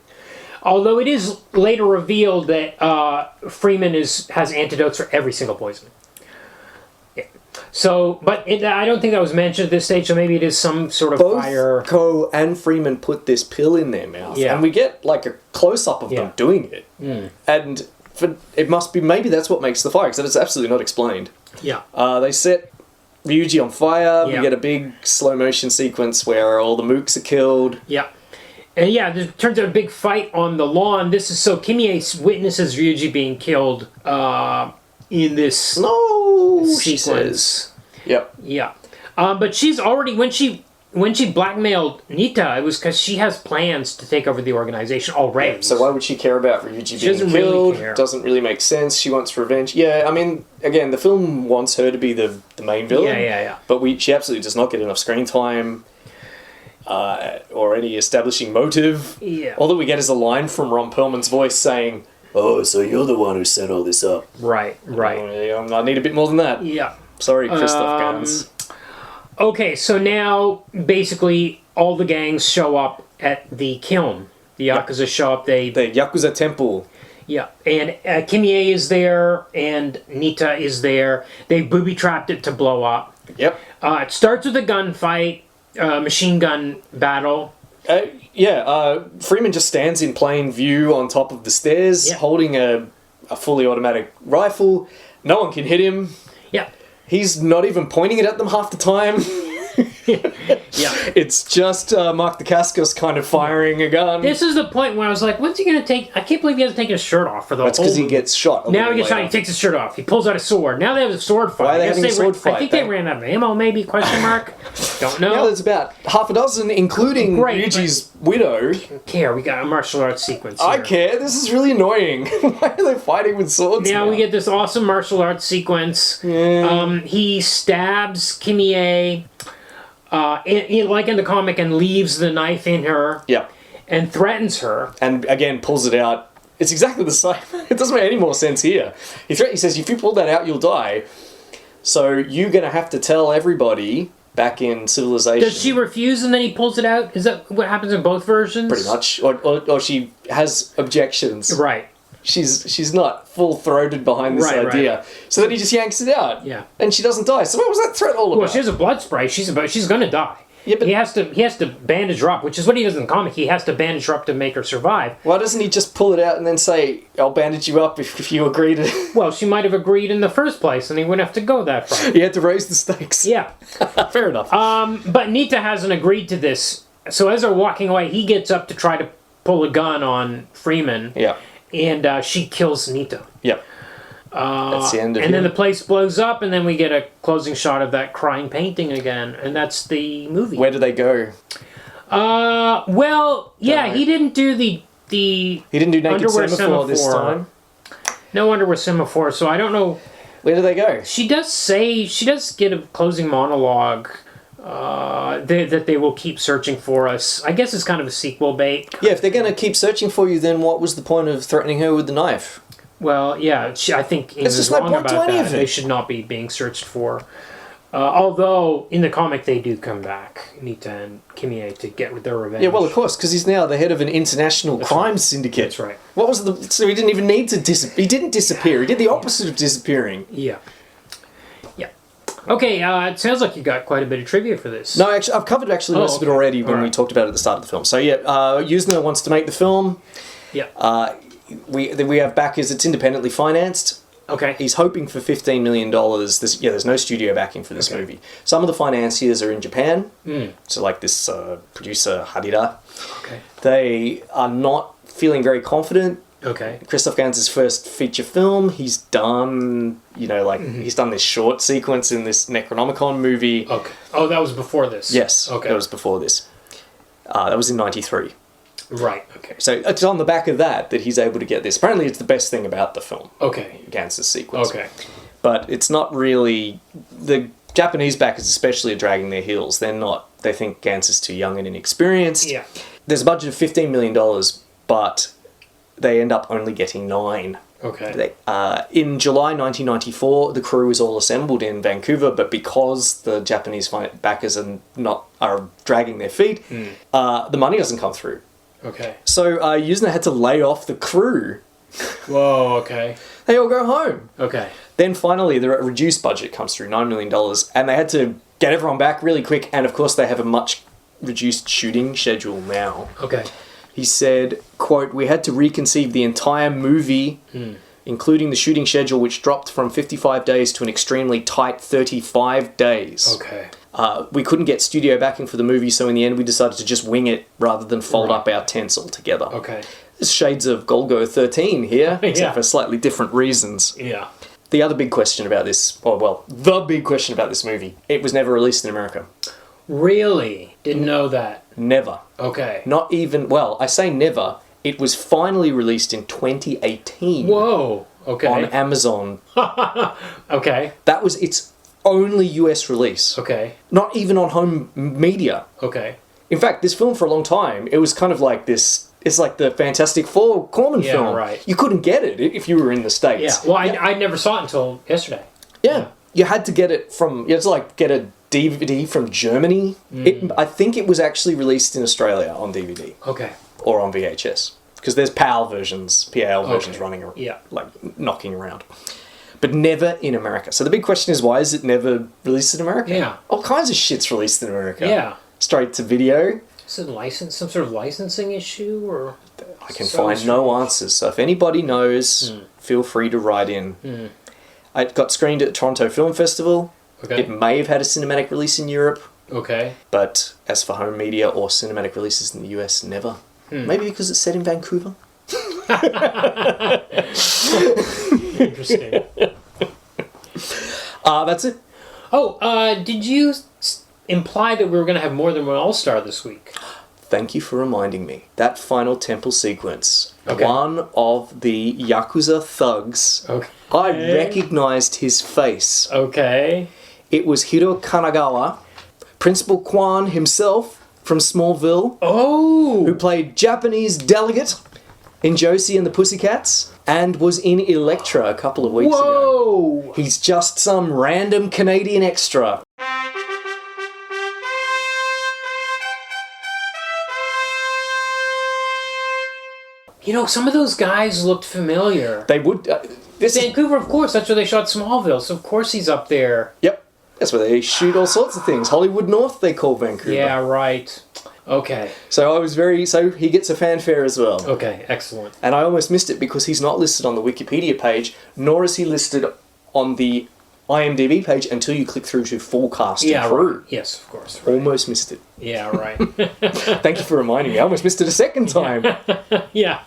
Although it is later revealed that Freeman has antidotes for every single poison. So, but I don't think that was mentioned at this stage, so maybe it is some sort of fire... Both Ko and Freeman put this pill in their mouth, and we get like a close-up of them doing it. Mm. And it must be, maybe that's what makes the fire, because it's absolutely not explained. Yeah. They set Ryuji on fire, we get a big slow-motion sequence where all the mooks are killed. Yeah. And yeah, there turns out a big fight on the lawn. This is so Kimie witnesses Ryoichi being killed in this sequence. She says. Yep. Yeah. But she's already, when she blackmailed Nita, it was because she has plans to take over the organization already. Yeah, so why would she care about Ryoichi being doesn't killed? really care. Doesn't really make sense. She wants revenge. Yeah, I mean, again, the film wants her to be the main villain. Yeah. But she absolutely does not get enough screen time or any establishing motive. Yeah. All that we get is a line from Ron Perlman's voice saying, "Oh, so you're the one who set all this up." Right. I need a bit more than that. Yeah. Sorry, Cristophe Gans. Okay, so now basically all the gangs show up at the kiln. The Yakuza show up. The Yakuza temple. Yeah, and Kimie is there, and Nita is there. They booby-trapped it to blow up. Yep. It starts with a gunfight, machine gun battle. Freeman just stands in plain view on top of the stairs, holding a fully automatic rifle. No one can hit him. Yeah. He's not even pointing it at them half the time. Yeah. It's just Mark Dacascos kind of firing a gun. This is the point where I was like, when's he going to take... I can't believe he hasn't taken his shirt off for the That's because he gets shot. Now he gets shot, he takes his shirt off. He pulls out a sword. Now they have a sword fight. Why are they having a sword fight? I think they ran out of ammo, maybe? Question mark? Don't know. Now there's about half a dozen, including Ryuji's widow. Care. We got a martial arts sequence here. I care. This is really annoying. Why are they fighting with swords now? We get this awesome martial arts sequence. Yeah. He stabs Kimie, like in the comic, and leaves the knife in her. Yeah. And threatens her. And again, pulls it out. It's exactly the same. It doesn't make any more sense here. He says, if you pull that out, you'll die. So you're going to have to tell everybody back in civilization. Does she refuse and then he pulls it out? Is that what happens in both versions? Pretty much. Or she has objections. Right. She's not full-throated behind this idea. Right. So then he just yanks it out. Yeah. And she doesn't die. So what was that threat all about? Well, she has a blood spray. She's going to die. Yeah, but he has to bandage her up, which is what he does in the comic. He has to bandage her up to make her survive. Why doesn't he just pull it out and then say, "I'll bandage you up if you agree to"? Well, she might have agreed in the first place, and he wouldn't have to go that far. He had to raise the stakes. Yeah, fair enough. But Nita hasn't agreed to this, so as they're walking away, he gets up to try to pull a gun on Freeman. Yeah, and she kills Nita. Yeah. That's the end of it. And then the place blows up, and then we get a closing shot of that crying painting again, and that's the movie. Where do they go? He didn't do the he didn't do naked semaphore this time. No underwear semaphore, so I don't know. Where do they go? She does get a closing monologue that they will keep searching for us. I guess it's kind of a sequel bait. Yeah, if they're going to keep searching for you, then what was the point of threatening her with the knife? Well, yeah, I think Ingrid's wrong about that. They should not be being searched for. Although, in the comic, they do come back, Nita and Kimie, to get their revenge. Yeah, well, of course, because he's now the head of an international crime syndicate. That's right. What was the... So he didn't even need to disappear. He didn't disappear. He did the opposite of disappearing. Yeah. Yeah. Okay, it sounds like you got quite a bit of trivia for this. No, actually, I've covered most of it already when we talked about it at the start of the film. So, yeah, Yuzna wants to make the film. Yeah. We have backers. It's independently financed. Okay. He's hoping for $15 million. There's no studio backing for this movie. Some of the financiers are in Japan. So like this producer, Harira. Okay. They are not feeling very confident. Okay. Cristophe Gans' first feature film. He's done, he's done this short sequence in this Necronomicon movie. Okay. Oh, that was before this? Yes. Okay. That was before this. That was in 93. Right, okay. So it's on the back of that he's able to get this. Apparently it's the best thing about the film. Okay. Gans' sequence. Okay. But it's not really... The Japanese backers especially are dragging their heels. They think Gans is too young and inexperienced. Yeah. There's a budget of $15 million, but they end up only getting 9. Okay. In July 1994, the crew was all assembled in Vancouver, but because the Japanese backers are dragging their feet, the money doesn't come through. Okay. So Yuzna had to lay off the crew. Whoa, okay. They all go home. Okay. Then finally, the reduced budget comes through, $9 million, and they had to get everyone back really quick, and of course they have a much reduced shooting schedule now. Okay. He said, quote, "We had to reconceive the entire movie, including the shooting schedule, which dropped from 55 days to an extremely tight 35 days. Okay. We couldn't get studio backing for the movie, so in the end we decided to just wing it rather than fold up our tents altogether. Okay. There's shades of Golgo 13 here, Yeah. except for slightly different reasons. Yeah. The other big question about this, the big question about this movie, it was never released in America. Really? Didn't know that. Never. Okay. Not even, well, I say never, it was finally released in 2018. Whoa. Okay. On Amazon. Okay. That was its only US release. Okay. Not even on home media. Okay. In fact, this film for a long time, it was kind of like this, it's like the Fantastic Four Corman film. Right. You couldn't get it if you were in the States. Yeah. Well, I never saw it until yesterday. Yeah. You had to get it from, you had to like get a DVD from Germany. I think it was actually released in Australia on DVD. Okay. Or on VHS. Because there's PAL versions running around, like knocking around. But never in America. So the big question is, why is it never released in America? Yeah. All kinds of shit's released in America. Yeah. Straight to video. Is it some sort of licensing issue, or? I can find no answers. So if anybody knows, feel free to write in. It got screened at Toronto Film Festival. Okay. It may have had a cinematic release in Europe. Okay. But as for home media or cinematic releases in the US, never. Maybe because it's set in Vancouver. Interesting. That's it. Oh, did you imply that we were going to have more than one All-Star this week? Thank you for reminding me. That final temple sequence, Okay. one of the Yakuza thugs, Okay. I recognized his face. Okay. It was Hiro Kanagawa, Principal Kwan himself from Smallville, Oh! who played Japanese delegate in Josie and the Pussycats, and was in Elektra a couple of weeks ago. Whoa! He's just some random Canadian extra. You know, some of those guys looked familiar. They would... Vancouver, of course, that's where they shot Smallville, so of course he's up there. Yep. That's where they shoot all sorts of things. Hollywood North, they call Vancouver. Yeah, right. Okay. So I was so he gets a fanfare as well. Okay, excellent. And I almost missed it because he's not listed on the Wikipedia page, nor is he listed on the IMDb page until you click through to full cast and crew. Right. Yes, of course. Right. Almost missed it. Yeah, right. Thank you for reminding me. I almost missed it a second time. Yeah.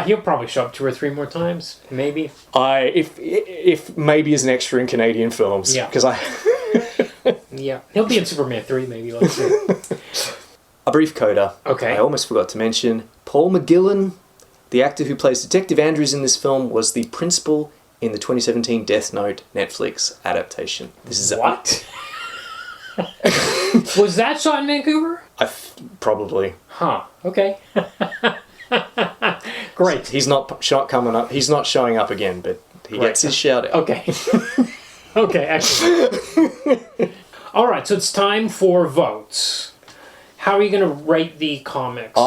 He'll probably show up 2 or 3 more times, maybe. If maybe as an extra in Canadian films. Yeah. Because Yeah. He'll be in Superman 3, maybe. Let's see. A brief coda. Okay. I almost forgot to mention Paul McGillen, the actor who plays Detective Andrews in this film, was the principal in the 2017 Death Note Netflix adaptation. This is What? Was that shot in Vancouver? Probably. Huh. Okay. Great. He's not coming up. He's not showing up again, but he gets his shout out. Okay. Okay, excellent. All right, so it's time for votes. How are you going to rate the comics?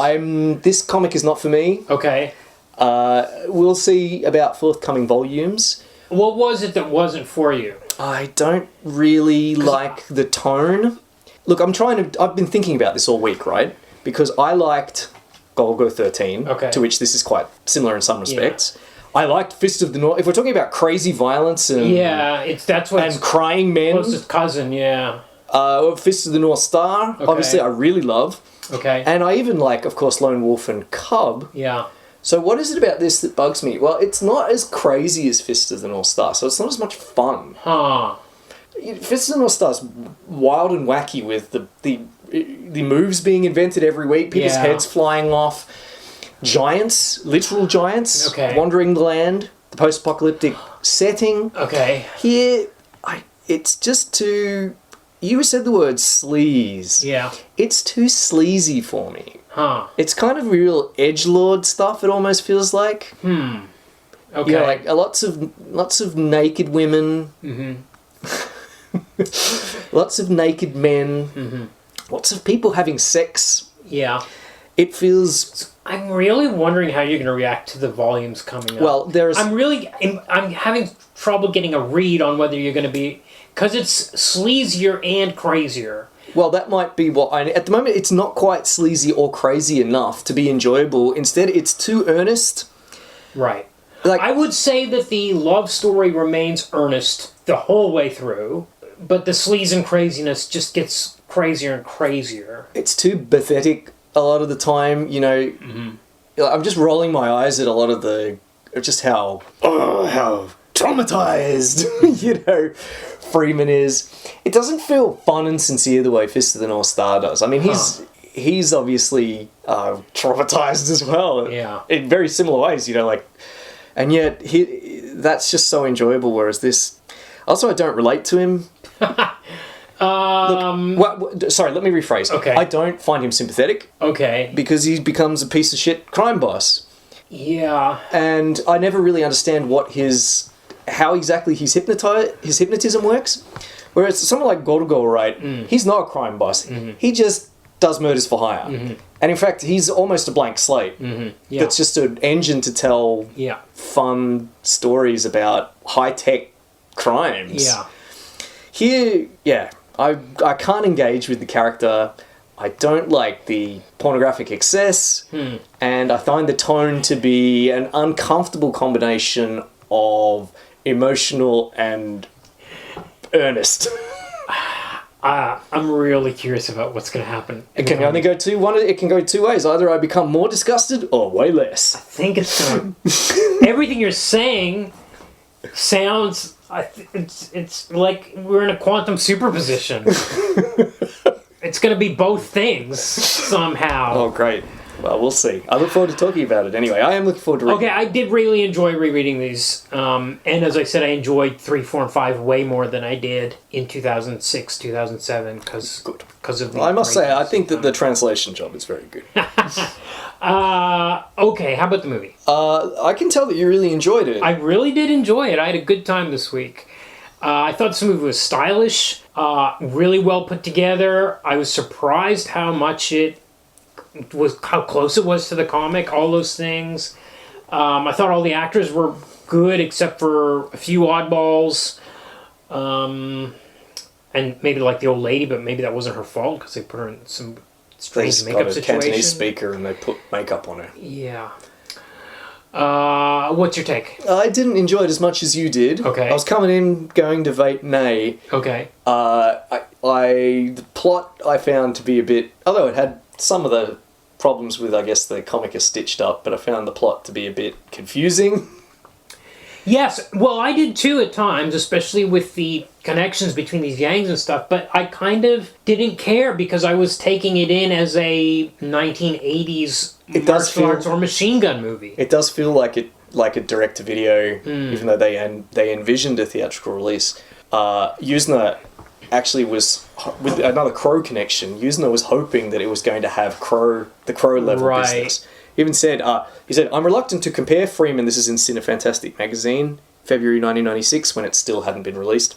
This comic is not for me. Okay. We'll see about forthcoming volumes. What was it that wasn't for you? I don't really like the tone. Look, I've been thinking about this all week, right? Because I liked Golgo 13, to which this is quite similar in some respects. I liked Fist of the North. If we're talking about crazy violence and and crying men, closest cousin, Fist of the North Star, obviously, I really love. Okay. And I even like, of course, Lone Wolf and Cub. Yeah. So what is it about this that bugs me? Well, it's not as crazy as Fist of the North Star, so it's not as much fun. Huh. Fist of the North Star's wild and wacky with the moves being invented every week, people's heads flying off, giants, literal giants, wandering the land, the post-apocalyptic setting. Okay. Here, it's just too... You said the word sleaze. Yeah. It's too sleazy for me. Huh. It's kind of real edgelord stuff, it almost feels like. Okay. You know, like lots of naked women. Mm-hmm. Lots of naked men. Mm-hmm. Lots of people having sex. Yeah. It feels... I'm really wondering how you're going to react to the volumes coming up. Well, I'm having trouble getting a read on whether you're going to be... Because it's sleazier and crazier. Well, that might be what at the moment, it's not quite sleazy or crazy enough to be enjoyable. Instead, it's too earnest. Right. Like, I would say that the love story remains earnest the whole way through. but the sleaze and craziness just gets crazier and crazier. It's too pathetic a lot of the time, you know. I'm just rolling my eyes at a lot of just how traumatized, you know, Freeman is. It doesn't feel fun and sincere the way Fist of the North Star does. I mean, he's obviously traumatized as well. Yeah. In very similar ways, you know, like, and yet that's just so enjoyable. Whereas this, also, I don't relate to him. Sorry, let me rephrase. Okay. I don't find him sympathetic. Okay. Because he becomes a piece of shit crime boss. Yeah. And I never really understand how exactly his hypnotism works. Whereas someone like Gorgo, right, he's not a crime boss. He just does murders for hire. And in fact, he's almost a blank slate. Yeah. That's just an engine to tell fun stories about high-tech crimes. Yeah. Here, I can't engage with the character. I don't like the pornographic excess, and I find the tone to be an uncomfortable combination of emotional and earnest. I'm really curious about what's going to happen. It can only go it can go two ways. Either I become more disgusted or way less. I think it's going to... Everything you're saying sounds... It's like we're in a quantum superposition. It's going to be both things somehow. Oh, great. Well, we'll see. I look forward to talking about it anyway. I am looking forward to reading it. I did really enjoy rereading these. And as I said, I enjoyed 3, 4, and 5 way more than I did in 2006, 2007 because of the... Well, I must say, I think that the translation job is very good. Okay, how about the movie? I can tell that you really enjoyed it. I really did enjoy it. I had a good time this week. I thought this movie was stylish, really well put together. I was surprised how close it was to the comic, all those things. I thought all the actors were good except for a few oddballs. And maybe like the old lady, but maybe that wasn't her fault because they put her in some strange makeup situation. They got a Cantonese speaker and they put makeup on her. Yeah. What's your take? I didn't enjoy it as much as you did. Okay. I was coming in going to Vate Nay. Okay. The plot I found to be a bit... Although it had some of the problems with, I guess, the comic is stitched up, but I found the plot to be a bit confusing. Yes, well, I did too at times, especially with the connections between these gangs and stuff, but I kind of didn't care because I was taking it in as a 1980s martial arts or machine gun movie. It does feel like a direct-to-video, even though they envisioned a theatrical release. Yuzna actually was, with another Crow connection, Yuzna was hoping that it was going to have the Crow level business. He even said, I'm reluctant to compare Freeman, this is in Cinefantastic magazine, February 1996, when it still hadn't been released,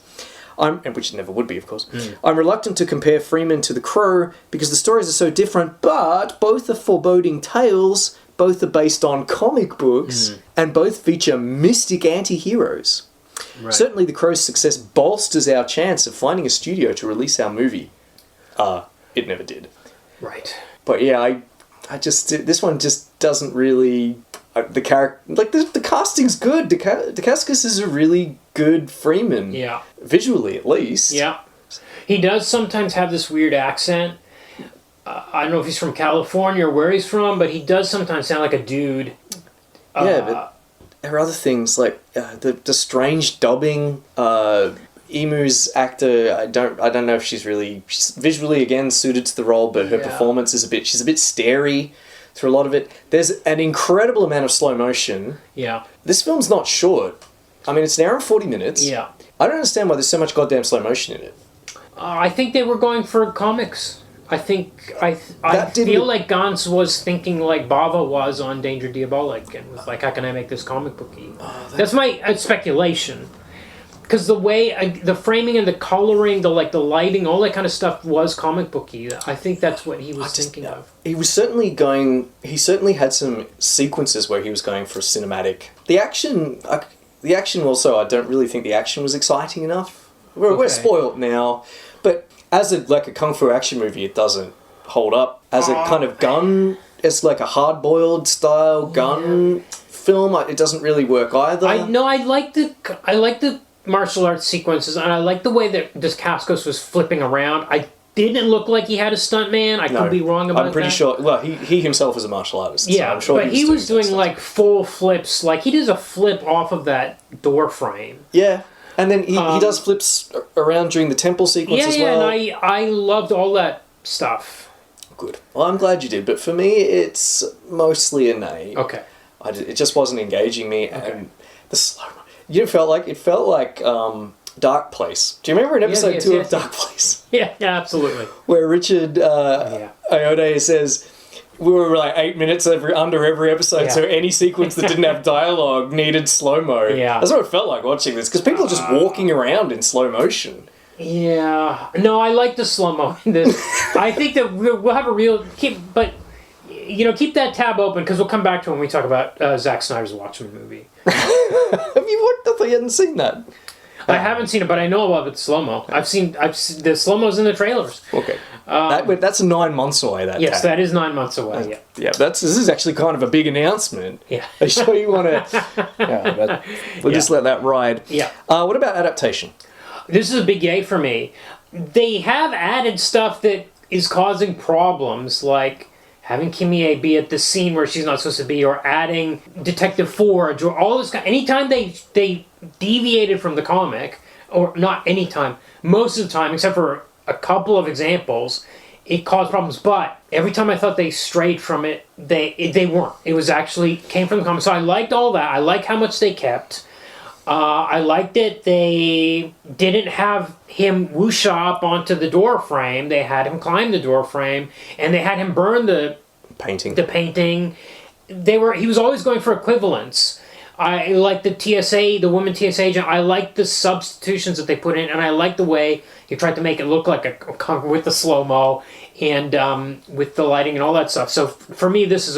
and which it never would be, of course. I'm reluctant to compare Freeman to The Crow because the stories are so different, but both are foreboding tales, both are based on comic books, and both feature mystic anti-heroes. Right. Certainly The Crow's success bolsters our chance of finding a studio to release our movie. It never did. Right. But yeah, this one just doesn't really... the character... Like, the casting's good. Dacascos is a really good Freeman. Yeah. Visually, at least. Yeah. He does sometimes have this weird accent. I don't know if he's from California or where he's from, but he does sometimes sound like a dude. Yeah, but there are other things, like the strange dubbing... Emu's actor, I don't know if she's visually again suited to the role, but her performance is she's a bit starey through a lot of it. There's an incredible amount of slow motion. Yeah. This film's not short. I mean, it's an hour and 40 minutes. Yeah. I don't understand why there's so much goddamn slow motion in it. I think they were going for comics. I feel like Gans was thinking like Bava was on Danger Diabolic and was like, how can I make this comic booky? That's my speculation. Because the way, the framing and the coloring, the lighting, all that kind of stuff was comic booky. I think that's what he was thinking of. He certainly had some sequences where he was going for a cinematic. The action also, I don't really think the action was exciting enough. We're spoiled now. But as a kung fu action movie, it doesn't hold up. As a kind of gun, it's like a hard-boiled style gun film. It doesn't really work either. I like the martial arts sequences, and I like the way that Dacascos was flipping around. I didn't look like he had a stuntman. I could be wrong about that. I'm pretty sure. Well, he himself is a martial artist. Yeah, so I'm sure but he was doing like full flips. Like he does a flip off of that door frame. Yeah, and then he does flips around during the temple sequence as well. Yeah, and I loved all that stuff. Good. Well, I'm glad you did, but for me, it's mostly a nay. Okay. It just wasn't engaging me, and the slow. It felt like Dark Place. Do you remember in episode 2 of Dark Place? Yeah, absolutely. Where Richard Iode says, we were like 8 minutes under every episode, so any sequence that didn't have dialogue needed slow-mo. Yeah. That's what it felt like watching this, because people are just walking around in slow motion. Yeah. No, I like the slow-mo in this. I think that we'll have a real... keep that tab open, because we'll come back to it when we talk about Zack Snyder's Watchmen movie. Have you watched? I thought you hadn't seen that. I haven't seen it, but I know about the slow-mo. I've seen the slow-mos in the trailers. Okay. That's 9 months away, that Yes, tab. that is 9 months away, yeah. Yeah, this is actually kind of a big announcement. Yeah. Are you sure you want to... we'll just let that ride. Yeah. What about adaptation? This is a big yay for me. They have added stuff that is causing problems, like having Kimie be at the scene where she's not supposed to be, or adding Detective Forge, or all this kind. Anytime they deviated from the comic, or not anytime, most of the time, except for a couple of examples, it caused problems. But every time I thought they strayed from it, they weren't. It was actually came from the comic. So I liked all that. I like how much they kept. I liked that they didn't have him whoosh up onto the door frame. They had him climb the door frame, and they had him burn the painting. He was always going for equivalence. I like the TSA, the woman TSA agent. I like the substitutions that they put in, and I like the way he tried to make it look like with the slow-mo and with the lighting and all that stuff. So for me, this is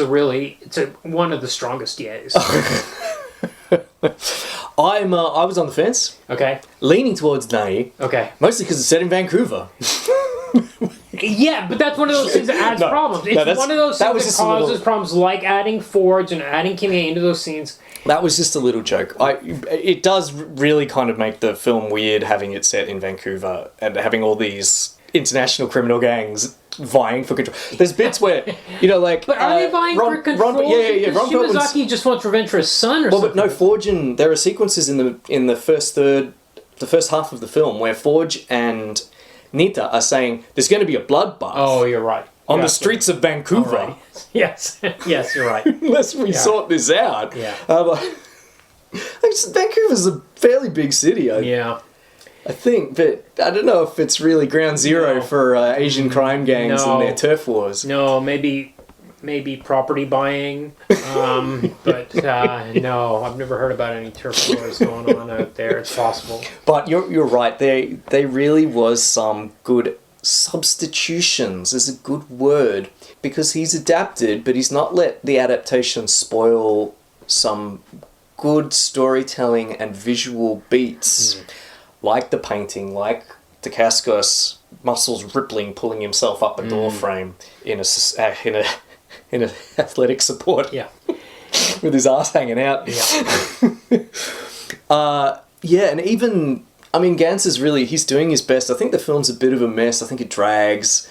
one of the strongest yays. I was on the fence. Okay. Leaning towards nay. Okay. Mostly because it's set in Vancouver. Yeah, but that's one of those things that adds problems. It's one of those things that causes problems, like adding Forge and adding Kimie into those scenes. That was just a little joke. It does really kind of make the film weird having it set in Vancouver and having all these international criminal gangs vying for control. There's bits where, But are they vying for control? Yeah. Ron Shimazaki just wants revenge for his son or something. But no, Forge and... There are sequences in the first half of the film where Forge and Nita are saying there's going to be a bloodbath. Oh, you're right. On the streets of Vancouver. Right. Yes, you're right. Unless we sort this out. Yeah. Vancouver's a fairly big city. I think, but I don't know if it's really ground zero for Asian crime gangs and their turf wars. No, maybe property buying, but no, I've never heard about any turf wars going on out there. It's possible. But you're right. There really was some good substitutions. Is a good word, because he's adapted, but he's not let the adaptation spoil some good storytelling and visual beats. Like the painting, like Dacascos, muscles rippling, pulling himself up a door frame in an athletic support. Yeah, with his ass hanging out. Yeah, and even Gans is he's doing his best. I think the film's a bit of a mess. I think it drags.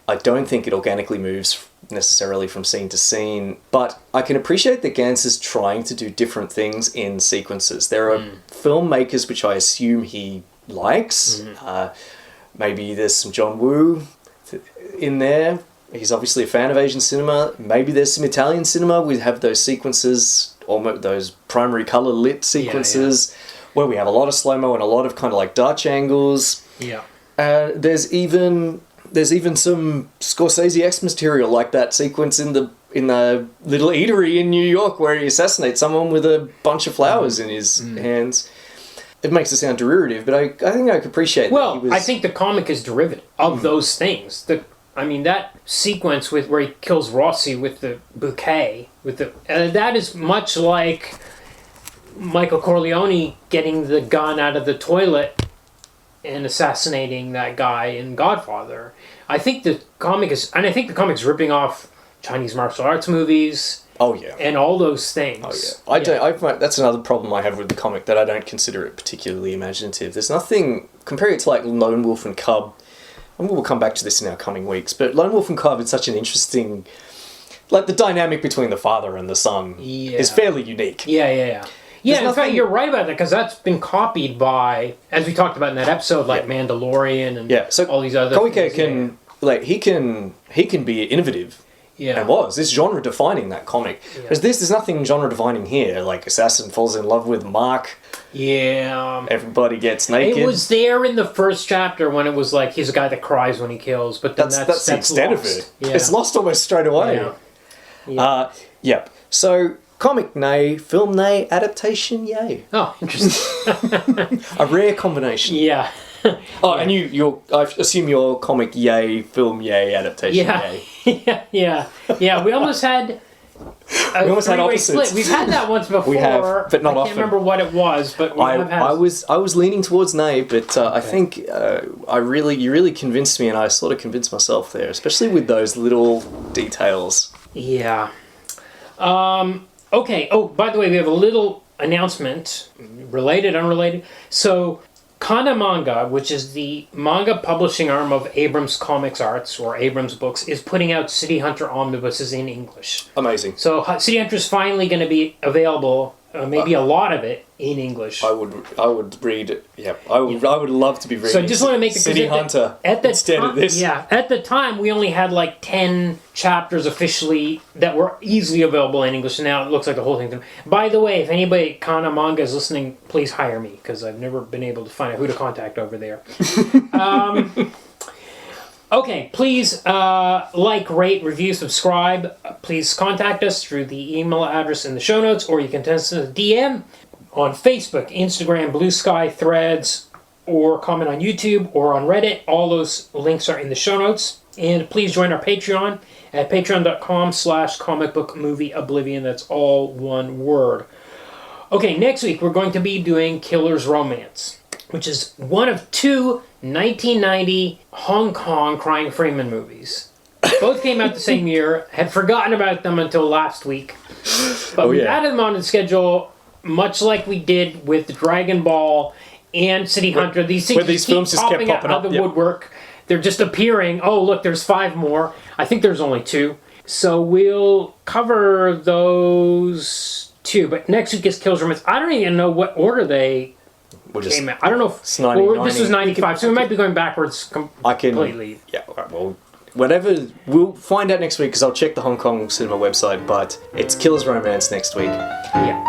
I don't think it organically moves necessarily from scene to scene, but I can appreciate that Gans is trying to do different things in sequences. There are filmmakers which I assume he likes. Maybe there's some John Woo in there. He's obviously a fan of Asian cinema. Maybe there's some Italian cinema. We have those sequences, almost those primary color lit sequences, where we have a lot of slow-mo and a lot of kind of like Dutch angles. Yeah. There's even some Scorsese X material, like that sequence in the little eatery in New York where he assassinates someone with a bunch of flowers in his hands. It makes it sound derivative, but I think I could appreciate that. Well, I think the comic is derivative of those things. That sequence where he kills Rossi with the bouquet, that is much like Michael Corleone getting the gun out of the toilet and assassinating that guy in Godfather. I think the comic is ripping off Chinese martial arts movies. Oh yeah. And all those things. Oh yeah. That's another problem I have with the comic, that I don't consider it particularly imaginative. There's nothing, compare it to like Lone Wolf and Cub, and we'll come back to this in our coming weeks, but Lone Wolf and Cub is such an interesting, like the dynamic between the father and the son is fairly unique. Yeah, in fact, you're right about that, because that's been copied by, as we talked about in that episode, like Mandalorian and so all these other Koike things. can, like, he can be innovative. Yeah. And was. This genre-defining, that comic. Whereas there's nothing genre-defining here. Like, Assassin falls in love with Mark. Yeah. Everybody gets naked. It was there in the first chapter when it was like, he's a guy that cries when he kills, but then that's the extent lost. of it. Yeah. It's lost almost straight away. Yeah. So, comic nay, film nay, adaptation yay. Oh, interesting. A rare combination. Yeah. And I assume your comic yay, film yay, adaptation yay. Yeah. We almost had a three-way split. We've had that once before. We have, but not often. I can't remember what it was, but I was leaning towards nay, but I think you really convinced me, and I sort of convinced myself there, especially with those little details. Yeah. Okay. Oh, by the way, we have a little announcement, related, unrelated. So, Condra Manga, which is the manga publishing arm of Abrams Comics Arts, or Abrams Books, is putting out City Hunter omnibuses in English. Amazing. So City Hunter is finally going to be available, maybe a lot of it, in English. I would read it. Yeah, I would love to be reading. So I just want to make the City Hunter instead of this. Yeah, at the time we only had like 10 chapters officially that were easily available in English, and now it looks like the whole thing. By the way, if anybody Condra Manga is listening, please hire me, because I've never been able to find out who to contact over there. Okay, please like, rate, review, subscribe. Please contact us through the email address in the show notes, or you can send us a DM on Facebook, Instagram, Blue Sky, Threads, or comment on YouTube or on Reddit. All those links are in the show notes. And please join our Patreon at patreon.com/comicbookmovieoblivion. That's all one word. Okay, next week we're going to be doing Killer's Romance, which is one of two 1990 Hong Kong Crying Freeman movies. Both came out the same year. Had forgotten about them until last week. But we added them on the schedule, much like we did with Dragon Ball and City Hunter. These things films just kept popping out of the woodwork. They're just appearing. Oh, look, there's 5 more. I think there's only 2. So we'll cover those 2. But next week is Killer's Romance. I don't even know what order they came out. I don't know if it's 90, this was 95, so we might be going backwards completely. Whatever, we'll find out next week, because I'll check the Hong Kong cinema website, but it's Killer's Romance next week. Yeah.